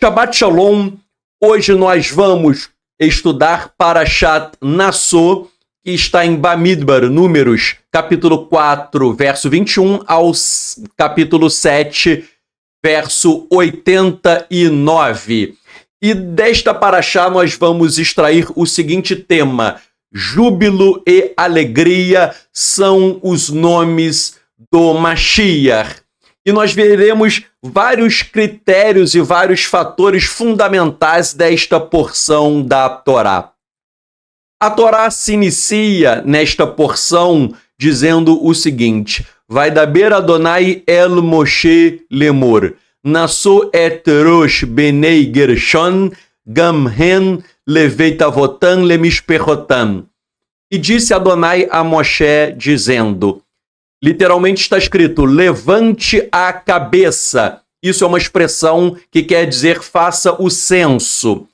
Shabbat Shalom, hoje nós vamos estudar Parashat Nassau, que está em Bamidbar, Números, capítulo 4, verso 21, ao capítulo 7, verso 89. E desta Parashá nós vamos extrair o seguinte tema: júbilo e alegria são os nomes do Mashiach. E nós veremos vários critérios e vários fatores fundamentais desta porção da Torá. A Torá se inicia nesta porção dizendo o seguinte: Vaidaber Adonai el Moshe lemor, Nassau et rosh benei Gershon, gam hen leveitavotan lemishpechotan. E disse Adonai a Moshe dizendo, literalmente está escrito, levante a cabeça. Isso é uma expressão que quer dizer faça o censo.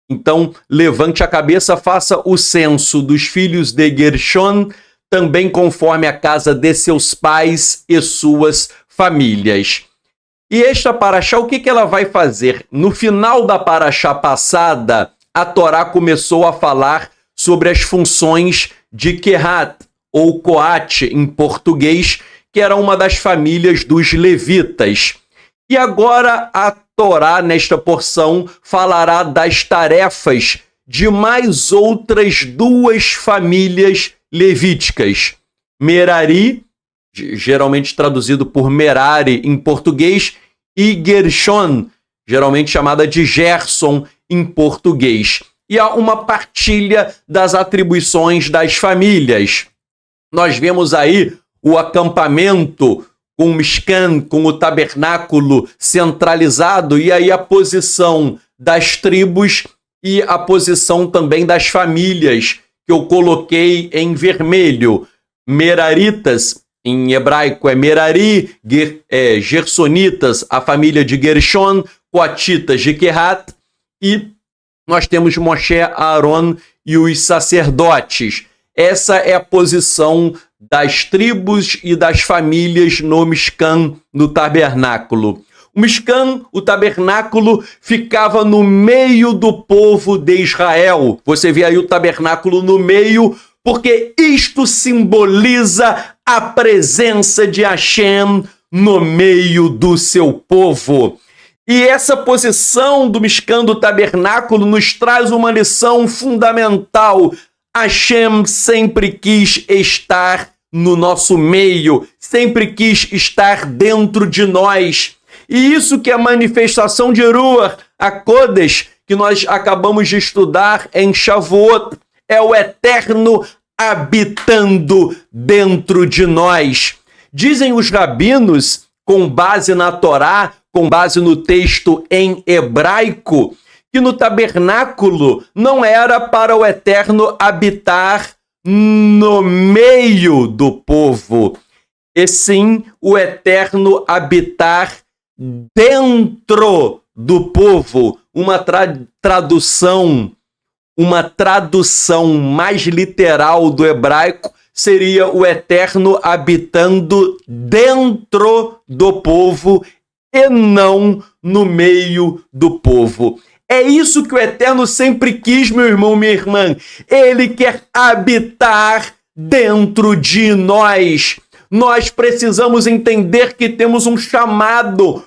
Então, levante a cabeça, faça o censo dos filhos de Gershon, também conforme a casa de seus pais e suas famílias. E esta Parashá, o que ela vai fazer? No final da Parashá passada, a Torá começou a falar sobre as funções de Kehat, ou Coate em português, que era uma das famílias dos levitas. E agora a Torá, nesta porção, falará das tarefas de mais outras duas famílias levíticas. Merari, geralmente traduzido por Merari em português, e Gershon, geralmente chamada de Gerson em português. E há uma partilha das atribuições das famílias. Nós vemos aí o acampamento com o Mishkan, com o tabernáculo centralizado, e aí a posição das tribos e a posição também das famílias, que eu coloquei em vermelho. Meraritas, em hebraico é Merari, Gersonitas, a família de Gershon, Coatitas de Kehat, e nós temos Moshe, Aaron e os sacerdotes. Essa é a posição das tribos e das famílias no Mishkan, no tabernáculo. O Mishkan, o tabernáculo, ficava no meio do povo de Israel. Você vê aí o tabernáculo no meio, porque isto simboliza a presença de Hashem no meio do seu povo. E essa posição do Mishkan, do tabernáculo, nos traz uma lição fundamental. Hashem sempre quis estar no nosso meio, sempre quis estar dentro de nós. E isso que é a manifestação de Ruach HaKodesh, que nós acabamos de estudar em Shavuot, é o Eterno habitando dentro de nós. Dizem os rabinos, com base na Torá, com base no texto em hebraico, que no tabernáculo não era para o Eterno habitar no meio do povo, e sim o Eterno habitar dentro do povo. Uma tradução mais literal do hebraico seria o Eterno habitando dentro do povo e não no meio do povo. É isso que o Eterno sempre quis, meu irmão, minha irmã. Ele quer habitar dentro de nós. Nós precisamos entender que temos um chamado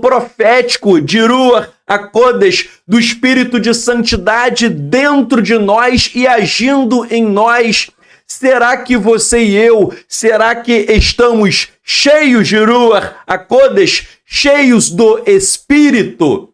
profético de Ruach HaKodesh, do Espírito de Santidade dentro de nós e agindo em nós. Será que você e eu, será que estamos cheios de Ruach HaKodesh, cheios do Espírito?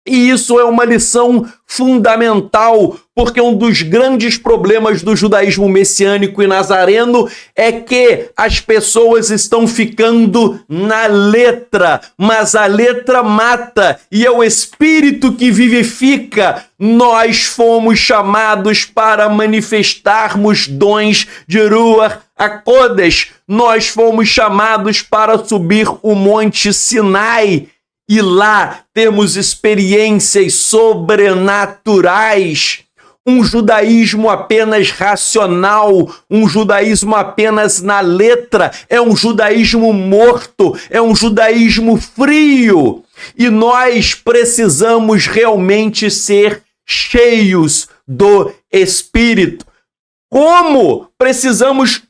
E isso é uma lição fundamental, porque um dos grandes problemas do judaísmo messiânico e nazareno é que as pessoas estão ficando na letra, mas a letra mata e é o Espírito que vivifica. Nós fomos chamados para manifestarmos dons de Ruach HaKodesh. Nós fomos chamados para subir o Monte Sinai. E lá temos experiências sobrenaturais. Um judaísmo apenas racional, um judaísmo apenas na letra, é um judaísmo morto, é um judaísmo frio. E nós precisamos realmente ser cheios do Espírito. Como? Precisamos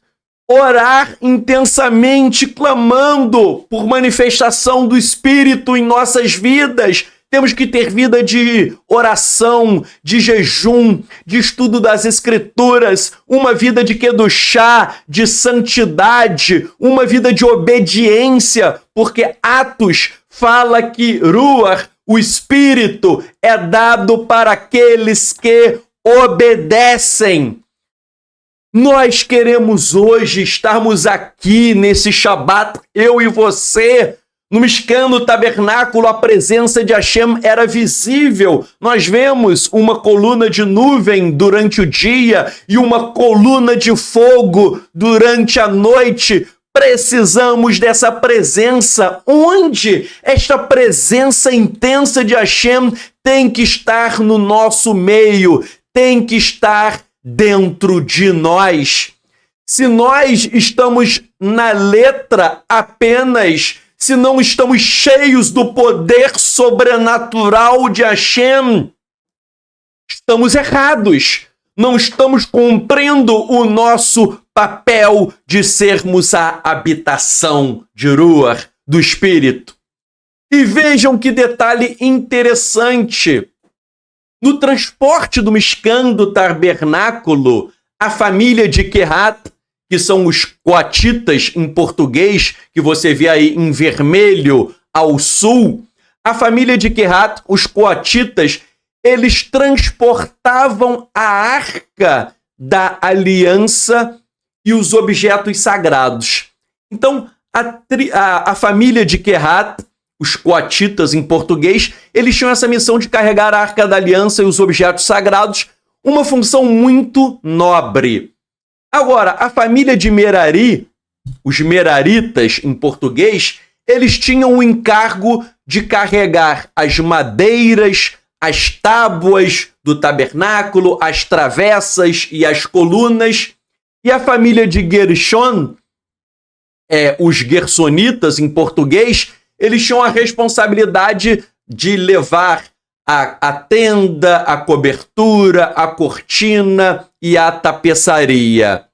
orar intensamente, clamando por manifestação do Espírito em nossas vidas. Temos que ter vida de oração, de jejum, de estudo das Escrituras, uma vida de kedushá, de santidade, uma vida de obediência, porque Atos fala que Ruach, o Espírito, é dado para aqueles que obedecem. Nós queremos hoje estarmos aqui nesse Shabat, eu e você. No Mishkan, no tabernáculo, a presença de Hashem era visível. Nós vemos uma coluna de nuvem durante o dia e uma coluna de fogo durante a noite. Precisamos dessa presença. Onde esta presença intensa de Hashem tem que estar no nosso meio, tem que estar dentro de nós. Se nós estamos na letra apenas, se não estamos cheios do poder sobrenatural de Hashem, estamos errados. Não estamos cumprindo o nosso papel de sermos a habitação de Ruach, do Espírito. E vejam que detalhe interessante. No transporte do Mishkan, do tabernáculo, a família de Kehat, que são os coatitas em português, que você vê aí em vermelho ao sul, a família de Kehat, os coatitas, eles transportavam a arca da aliança e os objetos sagrados. Então, a família de Kehat, os coatitas em português, eles tinham essa missão de carregar a arca da aliança e os objetos sagrados, uma função muito nobre. Agora, a família de Merari, os Meraritas em português, eles tinham o encargo de carregar as madeiras, as tábuas do tabernáculo, as travessas e as colunas. E a família de Gershon, os Gersonitas em português, eles tinham a responsabilidade de levar a tenda, a cobertura, a cortina e a tapeçaria.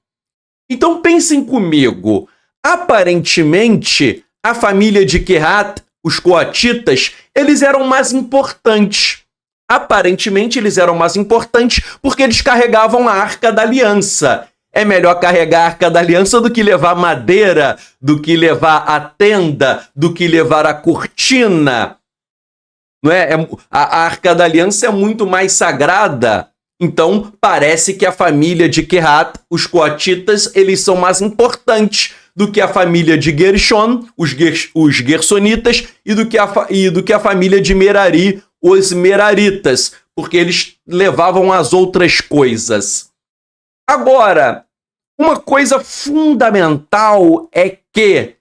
Então pensem comigo, aparentemente a família de Kehat, os coatitas, eles eram mais importantes. Aparentemente eles eram mais importantes porque eles carregavam a Arca da Aliança. É melhor carregar a Arca da Aliança do que levar madeira, do que levar a tenda, do que levar a cortina. Não é? A Arca da Aliança é muito mais sagrada. Então, parece que a família de Kehat, os coatitas, eles são mais importantes do que a família de Gershon, os Gersonitas, e do que a família de Merari, os Meraritas, porque eles levavam as outras coisas. Agora, uma coisa fundamental é que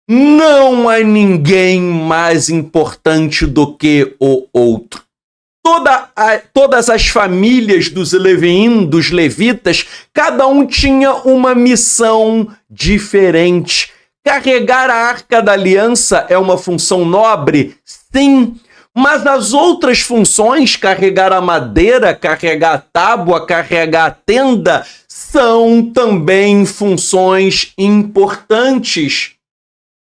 não há ninguém mais importante do que o outro. Todas as famílias dos Leviim, dos levitas, cada um tinha uma missão diferente. Carregar a Arca da Aliança é uma função nobre? Sim. Mas as outras funções, carregar a madeira, carregar a tábua, carregar a tenda, são também funções importantes.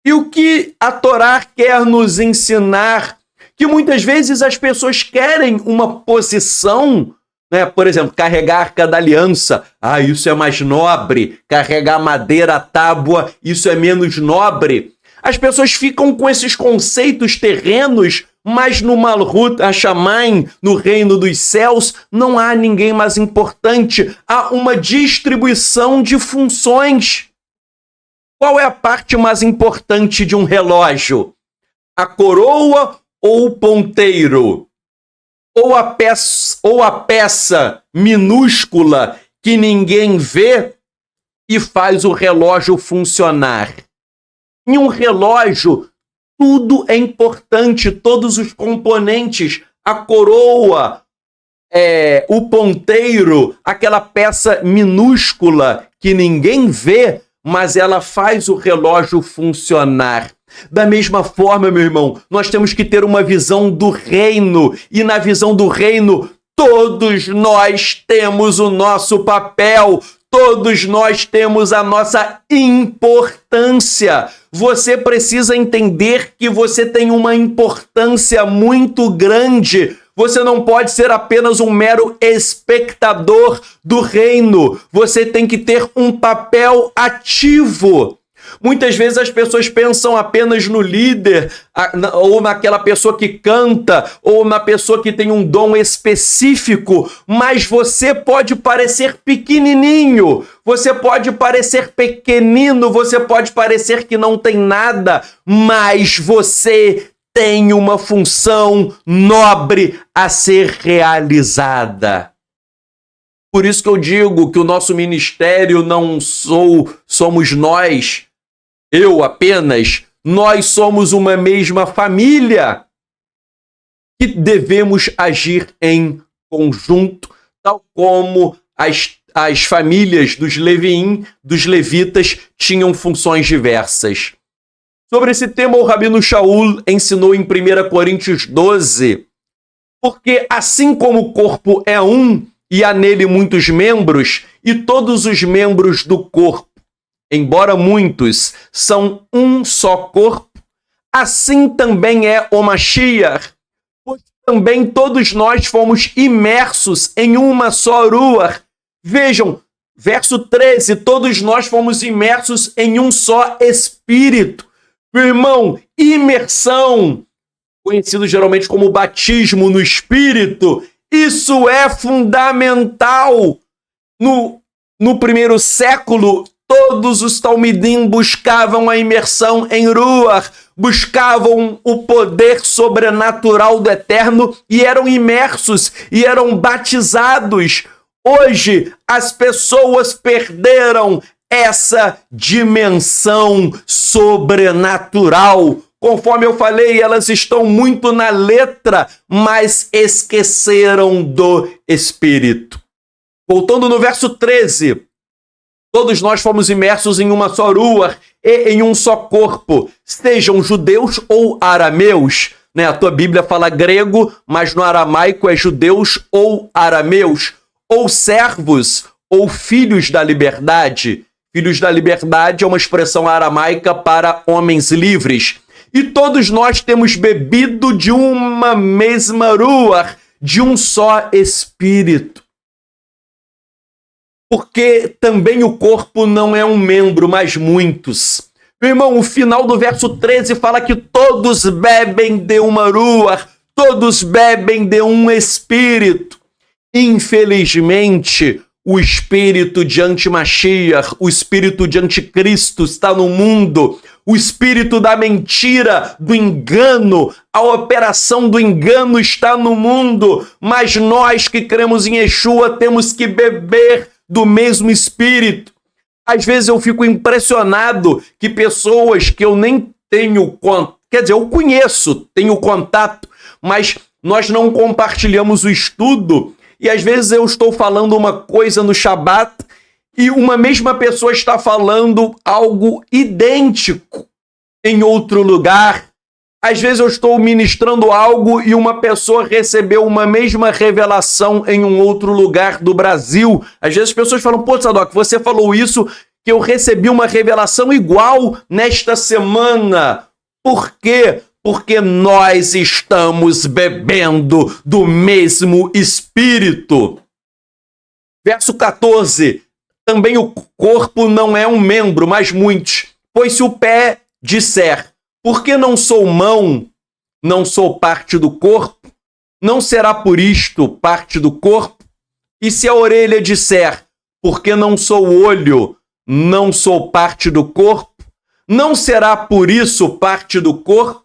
E o que a Torá quer nos ensinar? Que muitas vezes as pessoas querem uma posição, né? Por exemplo, carregar a Arca da Aliança. Isso é mais nobre. Carregar madeira, a tábua, isso é menos nobre. As pessoas ficam com esses conceitos terrenos, mas no Malhut Hashamayim, no reino dos céus, não há ninguém mais importante. Há uma distribuição de funções. Qual é a parte mais importante de um relógio? A coroa ou o ponteiro? Ou a peça minúscula que ninguém vê e faz o relógio funcionar? Em um relógio, tudo é importante, todos os componentes, a coroa, o ponteiro, aquela peça minúscula que ninguém vê, mas ela faz o relógio funcionar. Da mesma forma, meu irmão, nós temos que ter uma visão do reino. E na visão do reino, todos nós temos o nosso papel. Todos nós temos a nossa importância. Você precisa entender que você tem uma importância muito grande. Você não pode ser apenas um mero espectador do reino. Você tem que ter um papel ativo. Muitas vezes as pessoas pensam apenas no líder, ou naquela pessoa que canta, ou na pessoa que tem um dom específico, mas você pode parecer pequenininho, você pode parecer pequenino, você pode parecer que não tem nada, mas você tem uma função nobre a ser realizada. Por isso que eu digo que o nosso ministério não somos nós, eu apenas, nós somos uma mesma família que devemos agir em conjunto, tal como as famílias dos levitas, tinham funções diversas. Sobre esse tema, o Rabino Shaul ensinou em 1 Coríntios 12, porque assim como o corpo é um e há nele muitos membros, e todos os membros do corpo, embora muitos, são um só corpo, assim também é o Mashiach, pois também todos nós fomos imersos em uma só Ruach. Vejam, verso 13, todos nós fomos imersos em um só Espírito. Meu irmão, imersão, conhecido geralmente como batismo no Espírito, isso é fundamental. No primeiro século, todos os talmidim buscavam a imersão em Ruach, buscavam o poder sobrenatural do Eterno e eram imersos e eram batizados. Hoje, as pessoas perderam essa dimensão sobrenatural. Conforme eu falei, elas estão muito na letra, mas esqueceram do Espírito. Voltando no verso 13, todos nós fomos imersos em uma só Ruach e em um só corpo, sejam judeus ou arameus. A tua Bíblia fala grego, mas no aramaico é judeus ou arameus, ou servos ou filhos da liberdade. Filhos da liberdade é uma expressão aramaica para homens livres. E todos nós temos bebido de uma mesma Ruach, de um só Espírito. Porque também o corpo não é um membro, mas muitos. Meu irmão, o final do verso 13 fala que todos bebem de uma Ruach, todos bebem de um Espírito. Infelizmente, o espírito de anti-Mashiach, o espírito de anticristo está no mundo, o espírito da mentira, do engano, a operação do engano está no mundo, mas nós que cremos em Yeshua temos que beber do mesmo espírito. Às vezes eu fico impressionado que pessoas que eu nem tenho contato, quer dizer, eu conheço, tenho contato, mas nós não compartilhamos o estudo. E às vezes eu estou falando uma coisa no Shabat e uma mesma pessoa está falando algo idêntico em outro lugar. Às vezes eu estou ministrando algo e uma pessoa recebeu uma mesma revelação em um outro lugar do Brasil. Às vezes as pessoas falam, pô, Sadoc, você falou isso, que eu recebi uma revelação igual nesta semana. Por quê? Porque nós estamos bebendo do mesmo Espírito. Verso 14. Também o corpo não é um membro, mas muitos. Pois se o pé disser, porque não sou mão, não sou parte do corpo, não será por isto parte do corpo? E se a orelha disser, porque não sou olho, não sou parte do corpo, não será por isso parte do corpo?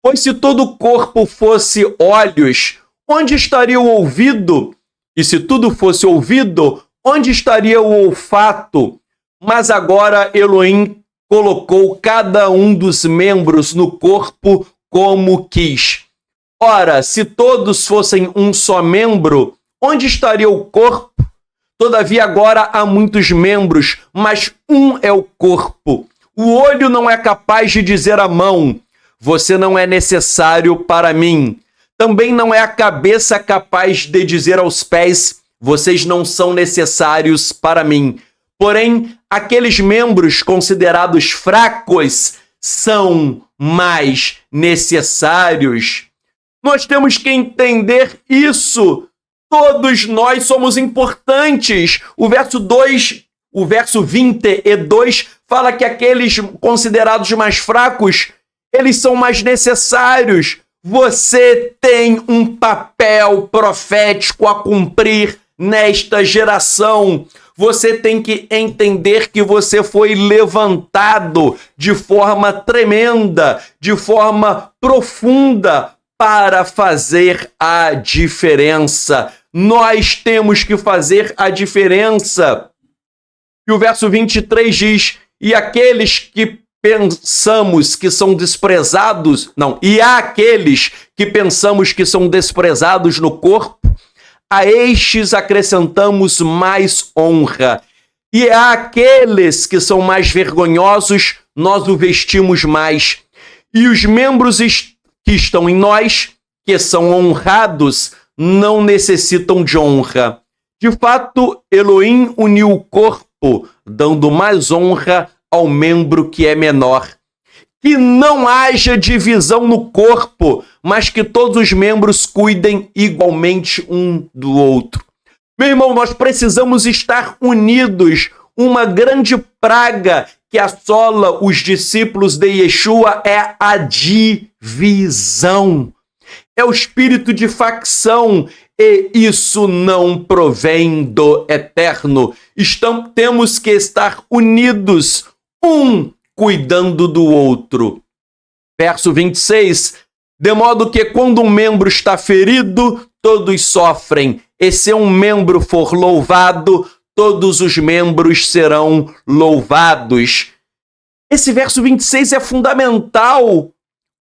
Pois se todo o corpo fosse olhos, onde estaria o ouvido? E se tudo fosse ouvido, onde estaria o olfato? Mas agora Elohim colocou cada um dos membros no corpo como quis. Ora, se todos fossem um só membro, onde estaria o corpo? Todavia agora há muitos membros, mas um é o corpo. O olho não é capaz de dizer à mão: você não é necessário para mim. Também não é a cabeça capaz de dizer aos pés: vocês não são necessários para mim. Porém, aqueles membros considerados fracos são mais necessários. Nós temos que entender isso. Todos nós somos importantes. O verso 22 fala que aqueles considerados mais fracos, eles são mais necessários. Você tem um papel profético a cumprir nesta geração. Você tem que entender que você foi levantado de forma tremenda, de forma profunda, para fazer a diferença. Nós temos que fazer a diferença. E o verso 23 diz: e aqueles que pensamos que são desprezados, e há aqueles que pensamos que são desprezados no corpo, a estes acrescentamos mais honra. E há aqueles que são mais vergonhosos, nós o vestimos mais. E os membros que estão em nós, que são honrados, não necessitam de honra. De fato, Elohim uniu o corpo, dando mais honra ao membro que é menor. Que não haja divisão no corpo, mas que todos os membros cuidem igualmente um do outro. Meu irmão, nós precisamos estar unidos. Uma grande praga que assola os discípulos de Yeshua é a divisão. É o espírito de facção, e isso não provém do eterno. Temos que estar unidos, um cuidando do outro. Verso 26, de modo que quando um membro está ferido, todos sofrem, e se um membro for louvado, todos os membros serão louvados. Esse verso 26 é fundamental.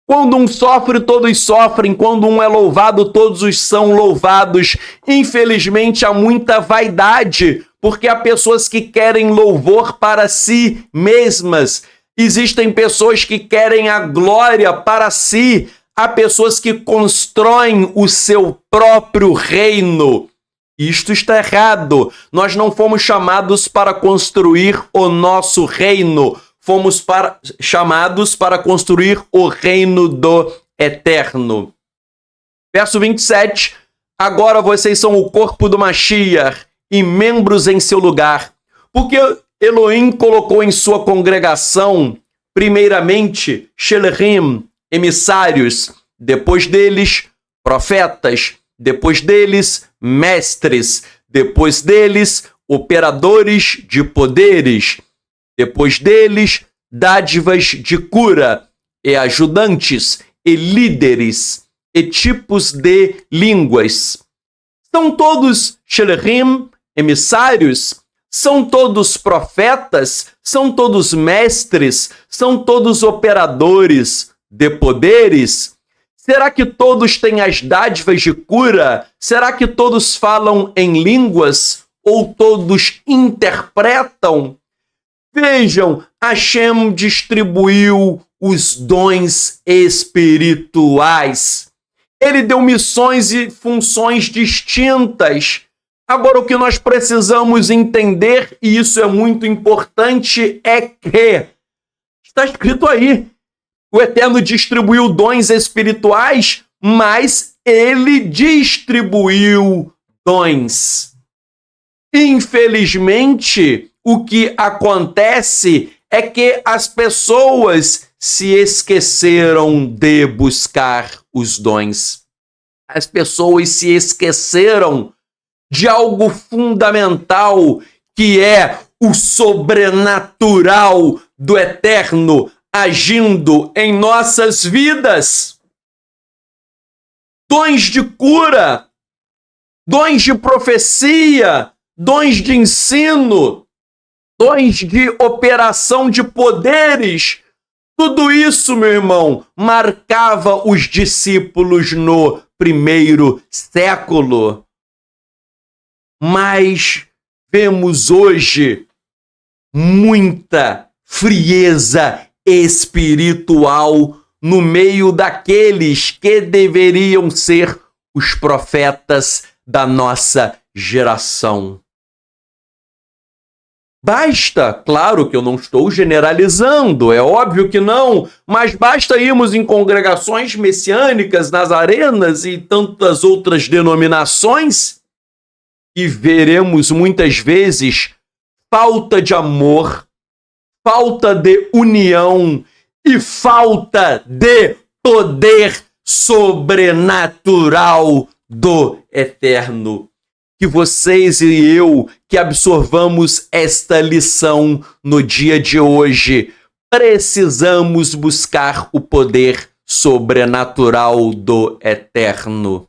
Quando um sofre, todos sofrem. Quando um é louvado, todos são louvados. Infelizmente, há muita vaidade, porque há pessoas que querem louvor para si mesmas. Existem pessoas que querem a glória para si. Há pessoas que constroem o seu próprio reino. Isto está errado. Nós não fomos chamados para construir o nosso reino. Fomos chamados para construir o reino do eterno. Verso 27. Agora vocês são o corpo do Mashiach e membros em seu lugar. Porque Elohim colocou em sua congregação, primeiramente, Shelechim, emissários, depois deles, profetas, depois deles, mestres, depois deles, operadores de poderes, depois deles, dádivas de cura, e ajudantes, e líderes, e tipos de línguas. São todos Shelechim, emissários? São todos profetas? São todos mestres? São todos operadores de poderes? Será que todos têm as dádivas de cura? Será que todos falam em línguas? Ou todos interpretam? Vejam, Hashem distribuiu os dons espirituais. Ele deu missões e funções distintas. Agora, o que nós precisamos entender, e isso é muito importante, é que está escrito aí: o Eterno distribuiu dons espirituais, mas ele distribuiu dons. Infelizmente, o que acontece é que as pessoas se esqueceram de buscar os dons. As pessoas se esqueceram de algo fundamental, que é o sobrenatural do Eterno agindo em nossas vidas. Dons de cura, dons de profecia, dons de ensino, dons de operação de poderes. Tudo isso, meu irmão, marcava os discípulos no primeiro século. Mas vemos hoje muita frieza espiritual no meio daqueles que deveriam ser os profetas da nossa geração. Basta, claro que eu não estou generalizando, é óbvio que não, mas basta irmos em congregações messiânicas, nazarenas e tantas outras denominações e veremos muitas vezes falta de amor, falta de união e falta de poder sobrenatural do Eterno. Que vocês e eu que absorvamos esta lição no dia de hoje, precisamos buscar o poder sobrenatural do Eterno.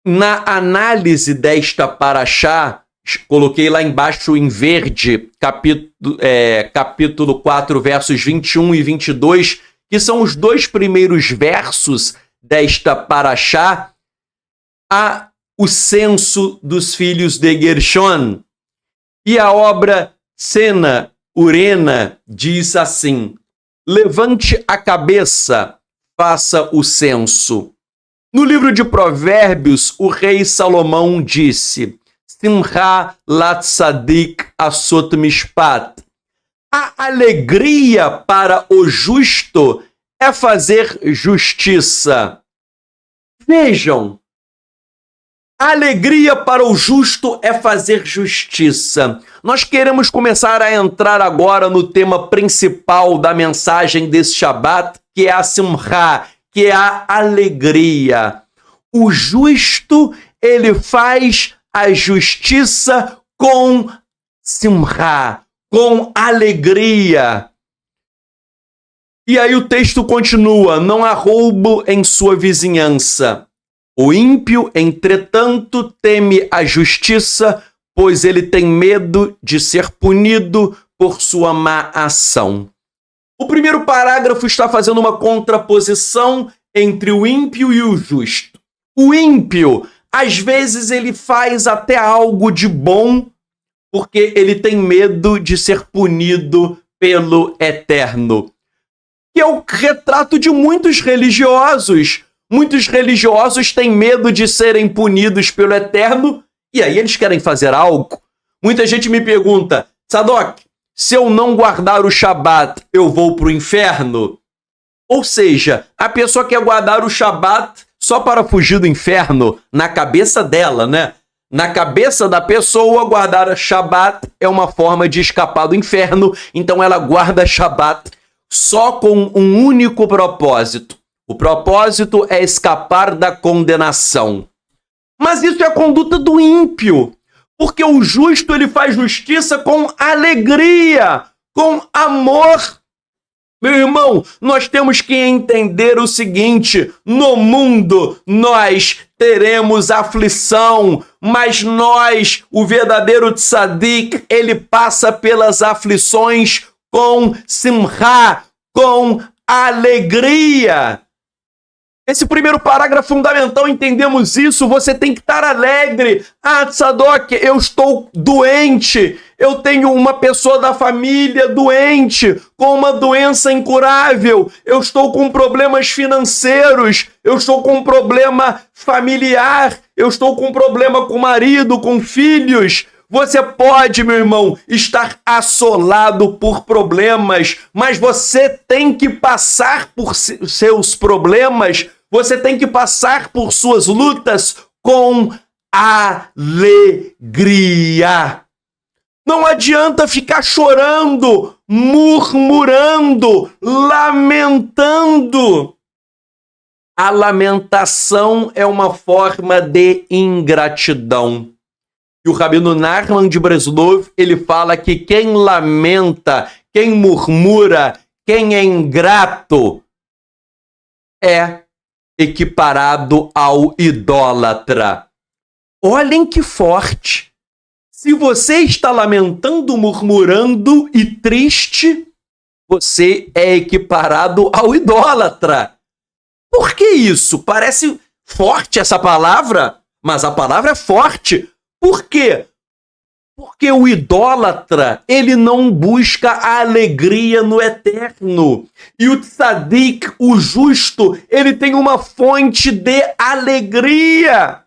Na análise desta paraxá, coloquei lá embaixo em verde, capítulo 4, versos 21 e 22, que são os dois primeiros versos desta paraxá, há o censo dos filhos de Gershon. E a obra Sena Urena diz assim: levante a cabeça, faça o censo. No livro de Provérbios, o rei Salomão disse: Simcha latzadik asot mishpat. A alegria para o justo é fazer justiça. Vejam, a alegria para o justo é fazer justiça. Nós queremos começar a entrar agora no tema principal da mensagem desse Shabat, que é a Simcha, que é a alegria. O justo, ele faz a justiça com Simcha, com alegria. E aí o texto continua: não há roubo em sua vizinhança. O ímpio, entretanto, teme a justiça, pois ele tem medo de ser punido por sua má ação. O primeiro parágrafo está fazendo uma contraposição entre o ímpio e o justo. O ímpio, às vezes, ele faz até algo de bom, porque ele tem medo de ser punido pelo Eterno. Que é o retrato de muitos religiosos. Muitos religiosos têm medo de serem punidos pelo Eterno e aí eles querem fazer algo. Muita gente me pergunta: Sadoc, se eu não guardar o Shabat, eu vou para o inferno? Ou seja, a pessoa quer guardar o Shabat só para fugir do inferno, na cabeça dela, né? Na cabeça da pessoa, guardar o Shabat é uma forma de escapar do inferno, então ela guarda Shabat só com um único propósito. O propósito é escapar da condenação. Mas isso é a conduta do ímpio, porque o justo ele faz justiça com alegria, com amor. Meu irmão, nós temos que entender o seguinte: no mundo nós teremos aflição, mas nós, o verdadeiro tzadik, ele passa pelas aflições com simcha, com alegria. Esse primeiro parágrafo fundamental, entendemos isso, você tem que estar alegre. Ah, Tzadok, eu estou doente, eu tenho uma pessoa da família doente, com uma doença incurável, eu estou com problemas financeiros, eu estou com um problema familiar, eu estou com um problema com o marido, com filhos. Você pode, meu irmão, estar assolado por problemas, mas você tem que passar por seus problemas, você tem que passar por suas lutas com alegria. Não adianta ficar chorando, murmurando, lamentando. A lamentação é uma forma de ingratidão. E o Rabino Nachman de Breslov, ele fala que quem lamenta, quem murmura, quem é ingrato, é equiparado ao idólatra. Olhem que forte! Se você está lamentando, murmurando e triste, você é equiparado ao idólatra. Por que isso? Parece forte essa palavra, mas a palavra é forte. Por quê? Porque o idólatra, ele não busca a alegria no eterno. E o tzadik, o justo, ele tem uma fonte de alegria.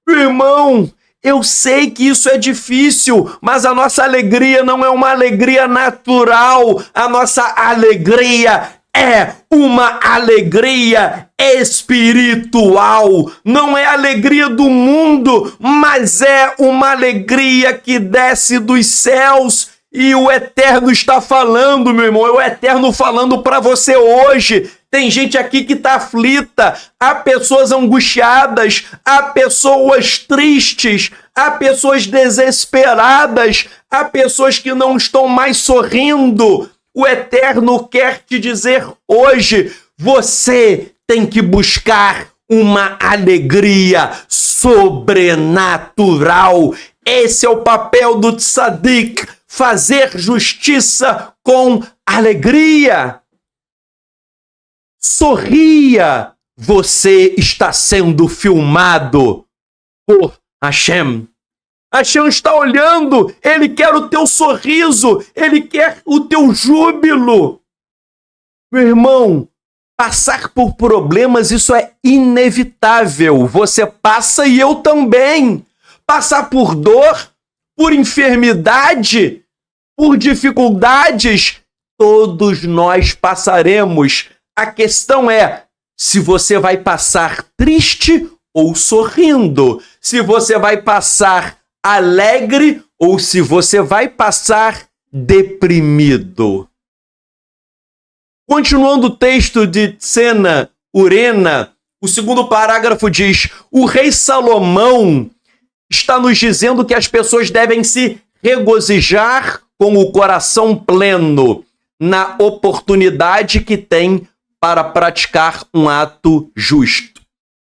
Irmão, eu sei que isso é difícil, mas a nossa alegria não é uma alegria natural. A nossa alegria é uma alegria espiritual. Não é a alegria do mundo, mas é uma alegria que desce dos céus. E o Eterno está falando, meu irmão, é o Eterno falando para você hoje. Tem gente aqui que está aflita, há pessoas angustiadas, há pessoas tristes, há pessoas desesperadas, há pessoas que não estão mais sorrindo. O Eterno quer te dizer hoje, você tem que buscar uma alegria sobrenatural. Esse é o papel do tzadik, fazer justiça com alegria. Sorria, você está sendo filmado por Hashem. Hashem está olhando, ele quer o teu sorriso, ele quer o teu júbilo. Meu irmão, passar por problemas, isso é inevitável. Você passa e eu também. Passar por dor, por enfermidade, por dificuldades, todos nós passaremos. A questão é se você vai passar triste ou sorrindo, se você vai passar alegre ou se você vai passar deprimido. Continuando o texto de Tsena Urena, o segundo parágrafo diz: o rei Salomão está nos dizendo que as pessoas devem se regozijar com o coração pleno na oportunidade que tem para praticar um ato justo.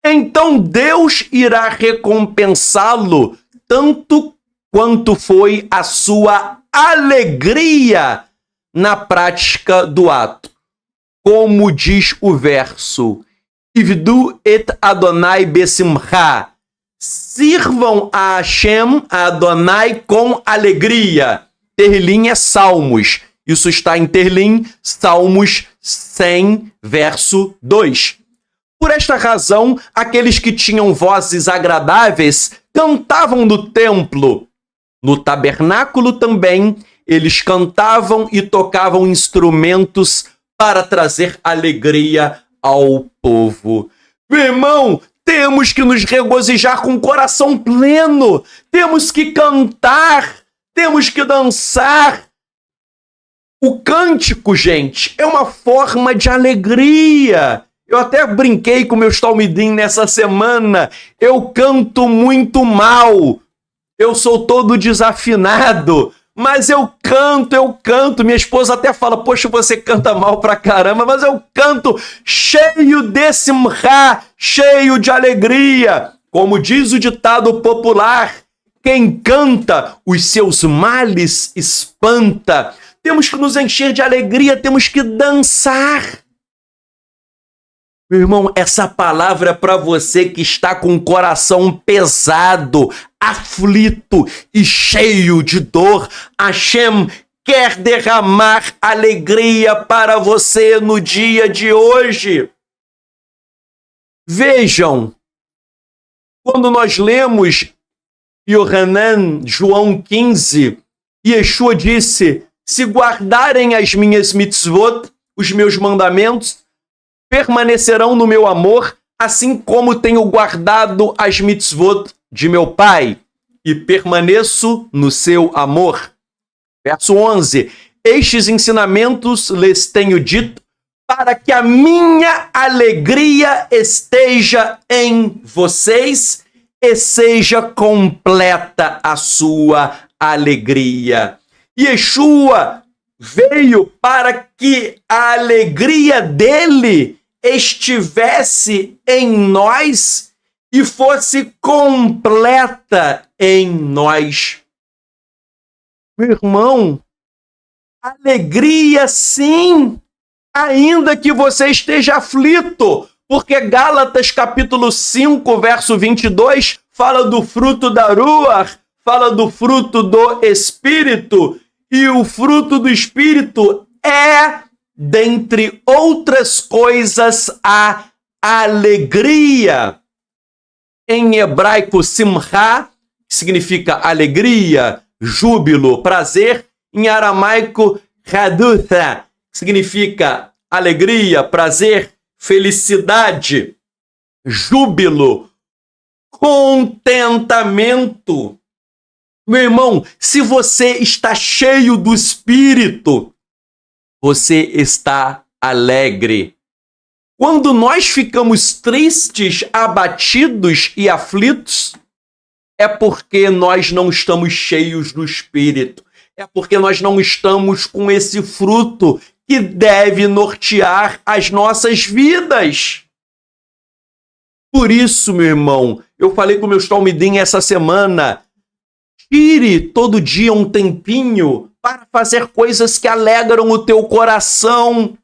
Então Deus irá recompensá-lo tanto quanto foi a sua alegria na prática do ato. Como diz o verso, Ivdu et Adonai besimcha, sirvam a Hashem, a Adonai, com alegria. Terlim é Salmos. Isso está em Terlim, Salmos 100, verso 2. Por esta razão, aqueles que tinham vozes agradáveis cantavam no templo. No tabernáculo também, eles cantavam e tocavam instrumentos para trazer alegria ao povo. Meu irmão, temos que nos regozijar com o coração pleno. Temos que cantar, temos que dançar. O cântico, gente, é uma forma de alegria. Eu até brinquei com meus talmidim nessa semana. Eu canto muito mal. Eu sou todo desafinado. Mas eu canto. Minha esposa até fala, poxa, você canta mal pra caramba. Mas eu canto cheio de simcha, cheio de alegria. Como diz o ditado popular, quem canta, os seus males espanta. Temos que nos encher de alegria, temos que dançar. Meu irmão, essa palavra é para você que está com o coração pesado, aflito e cheio de dor. Hashem quer derramar alegria para você no dia de hoje. Vejam, quando nós lemos Yohanan, João 15, Yeshua disse: se guardarem as minhas mitzvot, os meus mandamentos, permanecerão no meu amor, assim como tenho guardado as mitzvot de meu Pai, e permaneço no seu amor. Verso 11. Estes ensinamentos lhes tenho dito, para que a minha alegria esteja em vocês e seja completa a sua alegria. Yeshua veio para que a alegria dele estivesse em nós e fosse completa em nós. Meu irmão, alegria sim, ainda que você esteja aflito, porque Gálatas capítulo 5, verso 22, fala do fruto da Ruach, fala do fruto do Espírito, e o fruto do Espírito é, dentre outras coisas, a alegria. Em hebraico, simcha, que significa alegria, júbilo, prazer. Em aramaico, hadutha, que significa alegria, prazer, felicidade, júbilo, contentamento. Meu irmão, se você está cheio do Espírito, você está alegre. Quando nós ficamos tristes, abatidos e aflitos, é porque nós não estamos cheios do Espírito. É porque nós não estamos com esse fruto que deve nortear as nossas vidas. Por isso, meu irmão, eu falei com o meu Talmidim essa semana, tire todo dia um tempinho para fazer coisas que alegram o teu coração.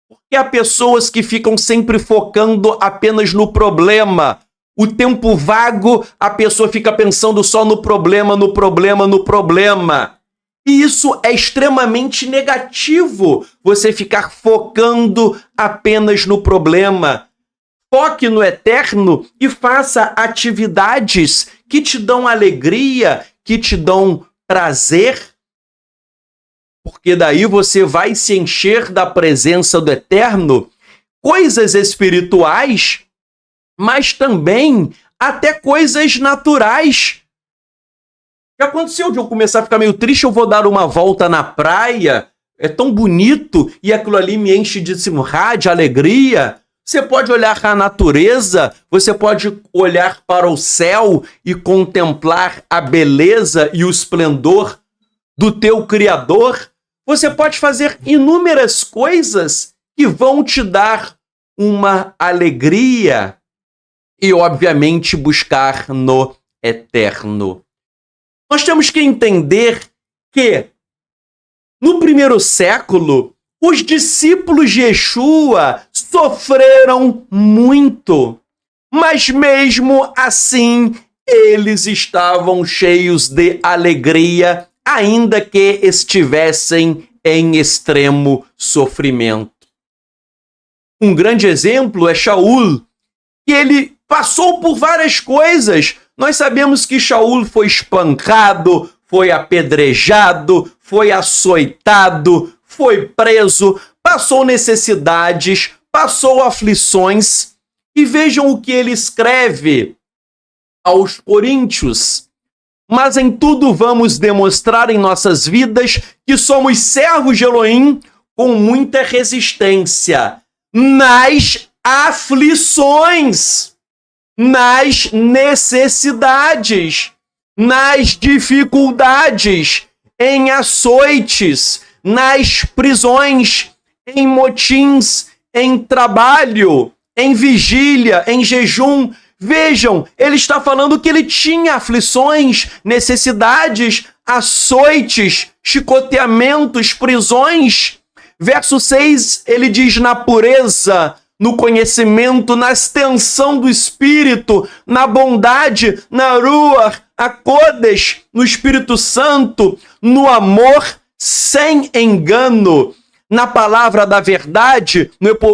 Porque há pessoas que ficam sempre focando apenas no problema. O tempo vago, a pessoa fica pensando só no problema, no problema, no problema. E isso é extremamente negativo, você ficar focando apenas no problema. Foque no eterno e faça atividades que te dão alegria, que te dão prazer, porque daí você vai se encher da presença do eterno, coisas espirituais, mas também até coisas naturais. O que aconteceu de eu começar a ficar meio triste? Eu vou dar uma volta na praia, é tão bonito, e aquilo ali me enche de simra, de alegria. Você pode olhar a natureza, você pode olhar para o céu e contemplar a beleza e o esplendor do teu Criador. Você pode fazer inúmeras coisas que vão te dar uma alegria e, obviamente, buscar no eterno. Nós temos que entender que, no primeiro século, os discípulos de Yeshua sofreram muito, mas mesmo assim eles estavam cheios de alegria, ainda que estivessem em extremo sofrimento. Um grande exemplo é Shaul, que ele passou por várias coisas. Nós sabemos que Shaul foi espancado, foi apedrejado, foi açoitado, foi preso, passou necessidades, passou aflições. E vejam o que ele escreve aos Coríntios. Mas em tudo vamos demonstrar em nossas vidas que somos servos de Elohim com muita resistência nas aflições, nas necessidades, nas dificuldades, em açoites, nas prisões, em motins, em trabalho, em vigília, em jejum. Vejam, ele está falando que ele tinha aflições, necessidades, açoites, chicoteamentos, prisões. Verso 6, ele diz: na pureza, no conhecimento, na extensão do Espírito, na bondade, na Ruach HaKodesh, no Espírito Santo, no amor, sem engano, na palavra da verdade,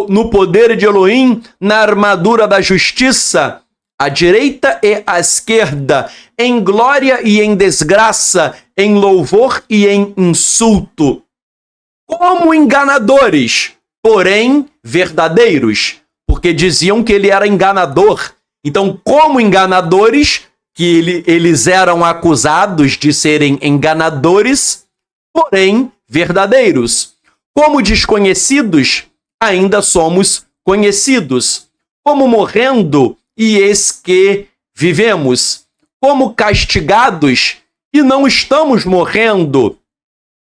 no poder de Elohim, na armadura da justiça, à direita e à esquerda, em glória e em desgraça, em louvor e em insulto. Como enganadores, porém verdadeiros, porque diziam que ele era enganador. Então, como enganadores, que eles eram acusados de serem enganadores, porém verdadeiros. Como desconhecidos, ainda somos conhecidos. Como morrendo, e eis que vivemos. Como castigados, e não estamos morrendo.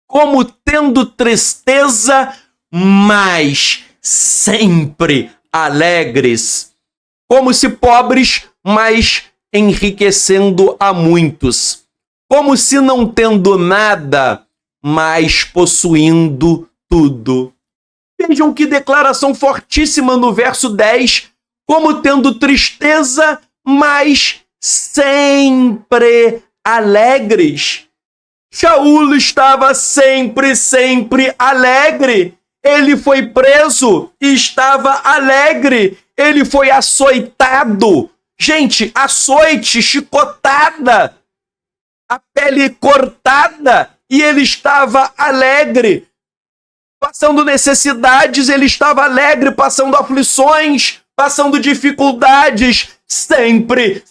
Como tendo tristeza, mas sempre alegres. Como se pobres, mas enriquecendo a muitos. Como se não tendo nada, mas possuindo tudo. Vejam que declaração fortíssima no verso 10. Como tendo tristeza, mas sempre alegres. Shaul estava sempre alegre. Ele foi preso e estava alegre. Ele foi açoitado. Gente, açoite, chicotada, a pele cortada, e ele estava alegre. Passando necessidades, ele estava alegre, passando aflições, passando dificuldades, sempre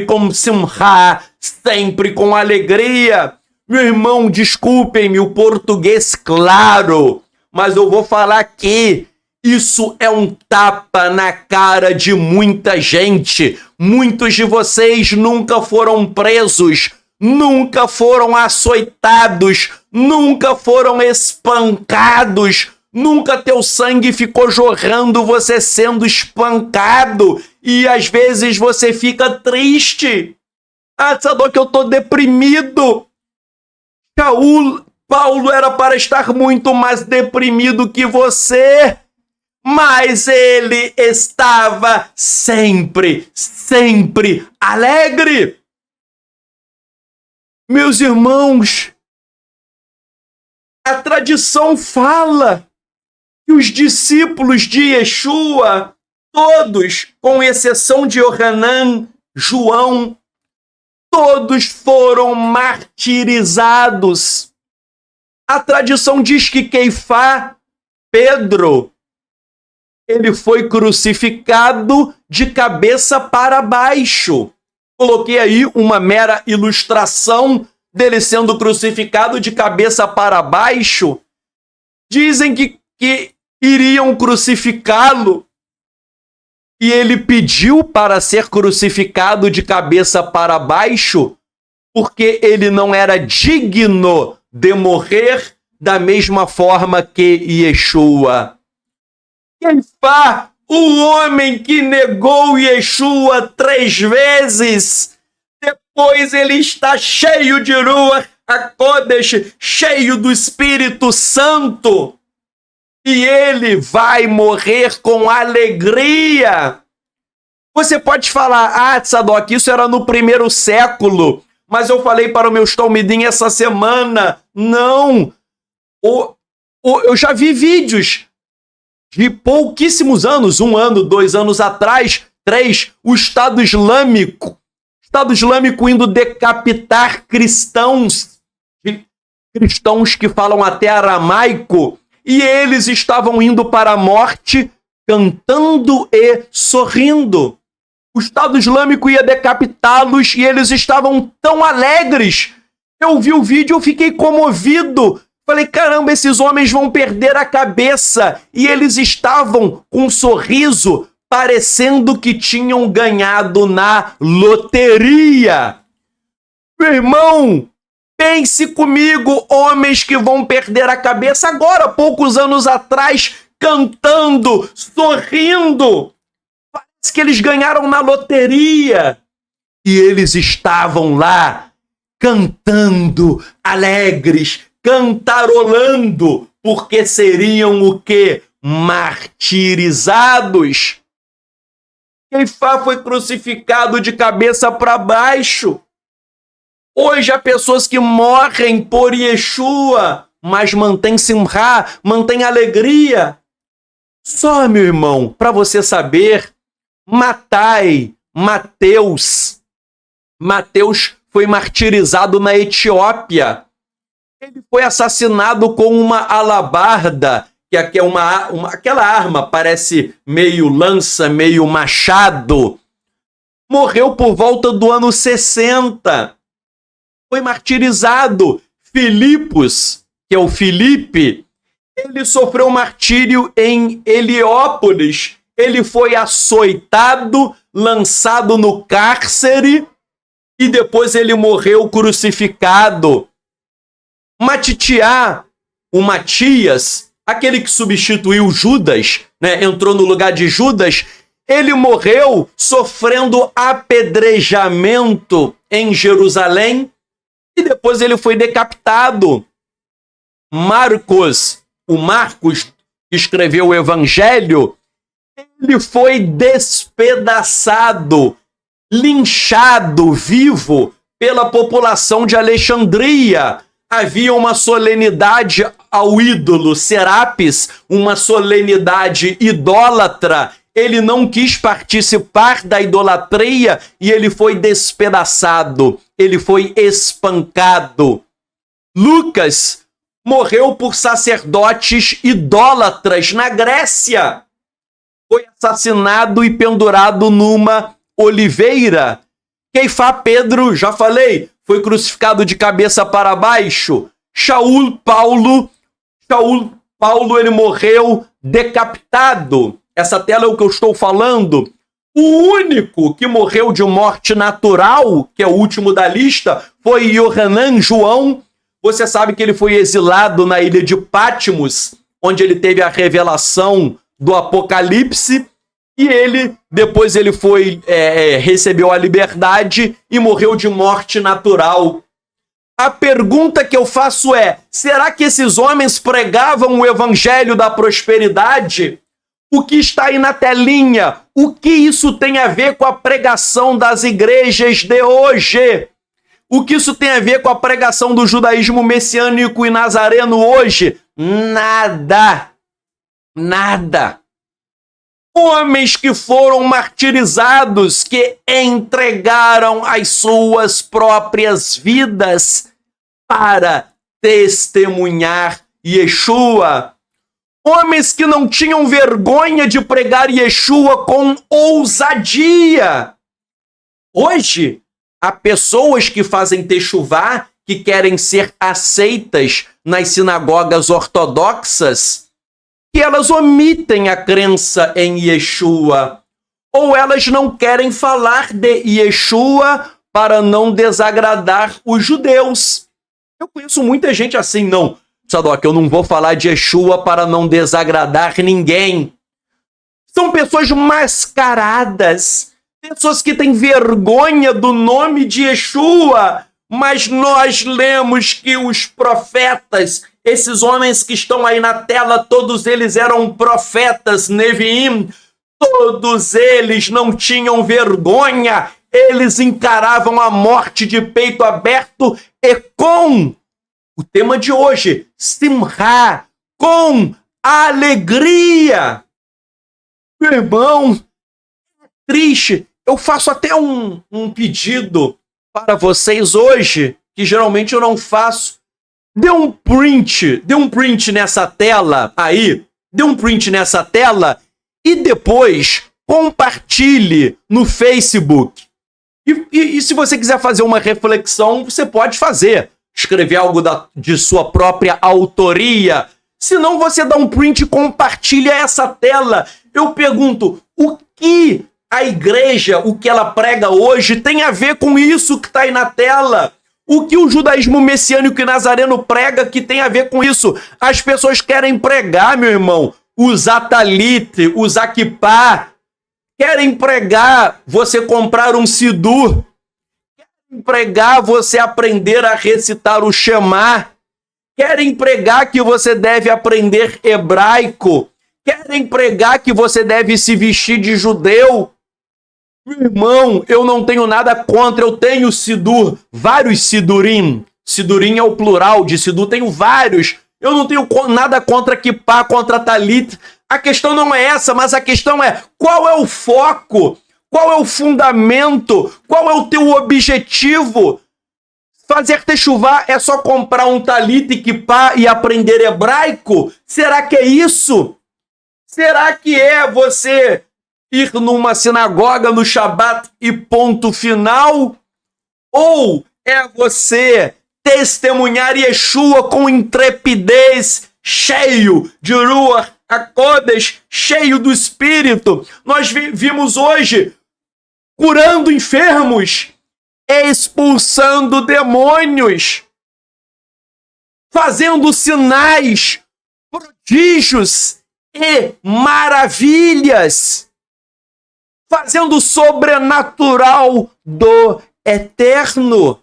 com simchá, sempre com alegria. Meu irmão, desculpem-me o português claro, mas eu vou falar aqui. Isso é um tapa na cara de muita gente. Muitos de vocês nunca foram presos, nunca foram açoitados, nunca foram espancados, nunca teu sangue ficou jorrando você sendo espancado, e às vezes você fica triste. Ah, Sadoc, eu tô deprimido. Paulo era para estar muito mais deprimido que você, mas ele estava sempre alegre. Meus irmãos, a tradição fala que os discípulos de Yeshua, todos, com exceção de Yohanan, João, todos foram martirizados. A tradição diz que Queifá, Pedro, ele foi crucificado de cabeça para baixo. Coloquei aí uma mera ilustração dele sendo crucificado de cabeça para baixo. Dizem que iriam crucificá-lo e ele pediu para ser crucificado de cabeça para baixo porque ele não era digno de morrer da mesma forma que Yeshua. Queifá, o homem que negou Yeshua 3 vezes, depois ele está cheio de Ruach HaKodesh, cheio do Espírito Santo, e ele vai morrer com alegria. Você pode falar, Sadoc, isso era no 1º século, mas eu falei para o meu Talmidim essa semana, não, eu já vi vídeos de pouquíssimos anos, 1 ano, 2 anos atrás, 3, o Estado Islâmico indo decapitar cristãos que falam até aramaico, e eles estavam indo para a morte cantando e sorrindo. O Estado Islâmico ia decapitá-los e eles estavam tão alegres. Eu vi o vídeo, eu fiquei comovido. Falei, caramba, esses homens vão perder a cabeça. E eles estavam com um sorriso, parecendo que tinham ganhado na loteria. Meu irmão, pense comigo, homens que vão perder a cabeça agora, poucos anos atrás, cantando, sorrindo. Parece que eles ganharam na loteria. E eles estavam lá, cantando, alegres, cantarolando, porque seriam o quê? Martirizados. Queifá foi crucificado de cabeça para baixo. Hoje há pessoas que morrem por Yeshua, mas mantém simchá, mantém alegria. Só, meu irmão, para você saber, Mateus foi martirizado na Etiópia. Ele foi assassinado com uma alabarda, que é aquela arma, parece meio lança, meio machado. Morreu por volta do ano 60. Foi martirizado. Filipos, que é o Filipe, ele sofreu martírio em Heliópolis. Ele foi açoitado, lançado no cárcere e depois ele morreu crucificado. Matitiá, o Matias, aquele que substituiu Judas, né, entrou no lugar de Judas, ele morreu sofrendo apedrejamento em Jerusalém e depois ele foi decapitado. Marcos, que escreveu o Evangelho, ele foi despedaçado, linchado vivo pela população de Alexandria. Havia uma solenidade ao ídolo Serapis, uma solenidade idólatra. Ele não quis participar da idolatria e ele foi despedaçado, ele foi espancado. Lucas morreu por sacerdotes idólatras na Grécia. Foi assassinado e pendurado numa oliveira. Keifá Pedro, já falei, foi crucificado de cabeça para baixo. Shaul Paulo, ele morreu decapitado. Essa tela é o que eu estou falando. O único que morreu de morte natural, que é o último da lista, foi Yohanan, João. Você sabe que ele foi exilado na ilha de Patmos, onde ele teve a revelação do Apocalipse. E depois ele recebeu a liberdade e morreu de morte natural. A pergunta que eu faço é, será que esses homens pregavam o evangelho da prosperidade? O que está aí na telinha? O que isso tem a ver com a pregação das igrejas de hoje? O que isso tem a ver com a pregação do judaísmo messiânico e nazareno hoje? Nada. Nada. Homens que foram martirizados, que entregaram as suas próprias vidas para testemunhar Yeshua. Homens que não tinham vergonha de pregar Yeshua com ousadia. Hoje, há pessoas que fazem techuvá, que querem ser aceitas nas sinagogas ortodoxas, que elas omitem a crença em Yeshua, ou elas não querem falar de Yeshua para não desagradar os judeus. Eu conheço muita gente assim, não, Sadoc, eu não vou falar de Yeshua para não desagradar ninguém. São pessoas mascaradas, pessoas que têm vergonha do nome de Yeshua, mas nós lemos que os profetas, esses homens que estão aí na tela, todos eles eram profetas, Neviim, todos eles não tinham vergonha, eles encaravam a morte de peito aberto e com o tema de hoje, Simcha, com alegria. Meu irmão, é triste, eu faço até um pedido para vocês hoje, que geralmente eu não faço. Dê um print nessa tela aí, dê um print nessa tela e depois compartilhe no Facebook. E se você quiser fazer uma reflexão, você pode fazer. Escrever algo de sua própria autoria. Se não, você dá um print e compartilha essa tela. Eu pergunto, o que a igreja, o que ela prega hoje, tem a ver com isso que está aí na tela? O que o judaísmo messiânico e nazareno prega que tem a ver com isso? As pessoas querem pregar, meu irmão, usar talit, usar kippá, querem pregar você comprar um sidur, querem pregar você aprender a recitar o Shema, querem pregar que você deve aprender hebraico, querem pregar que você deve se vestir de judeu. Meu irmão, eu não tenho nada contra, eu tenho sidur, vários sidurim. Sidurim é o plural de sidur, tenho vários. Eu não tenho nada contra kippá, contra talit. A questão não é essa, mas a questão é qual é o foco, qual é o fundamento, qual é o teu objetivo. Fazer techuvá é só comprar um talit e kippá e aprender hebraico? Será que é isso? Será que é você ir numa sinagoga no Shabat e ponto final? Ou é você testemunhar Yeshua com intrepidez, cheio de Ruach HaKodesh, cheio do Espírito? Nós vimos hoje curando enfermos, expulsando demônios, fazendo sinais, prodígios e maravilhas, fazendo o sobrenatural do Eterno.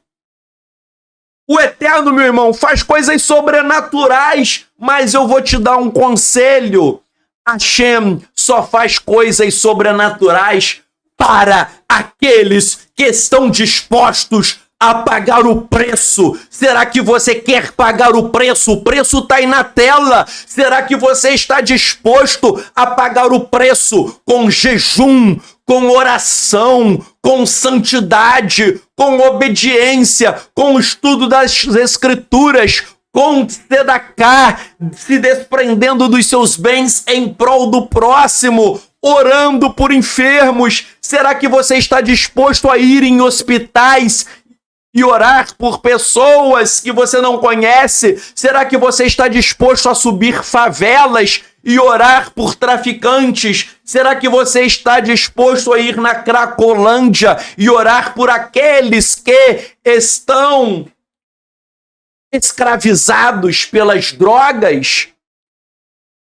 O Eterno, meu irmão, faz coisas sobrenaturais, mas eu vou te dar um conselho. Hashem só faz coisas sobrenaturais para aqueles que estão dispostos a pagar o preço? Será que você quer pagar o preço? O preço está aí na tela. Será que você está disposto a pagar o preço com jejum, com oração, com santidade, com obediência, com o estudo das Escrituras, com tzedakah, se desprendendo dos seus bens em prol do próximo, orando por enfermos? Será que você está disposto a ir em hospitais e orar por pessoas que você não conhece? Será que você está disposto a subir favelas e orar por traficantes? Será que você está disposto a ir na Cracolândia e orar por aqueles que estão escravizados pelas drogas?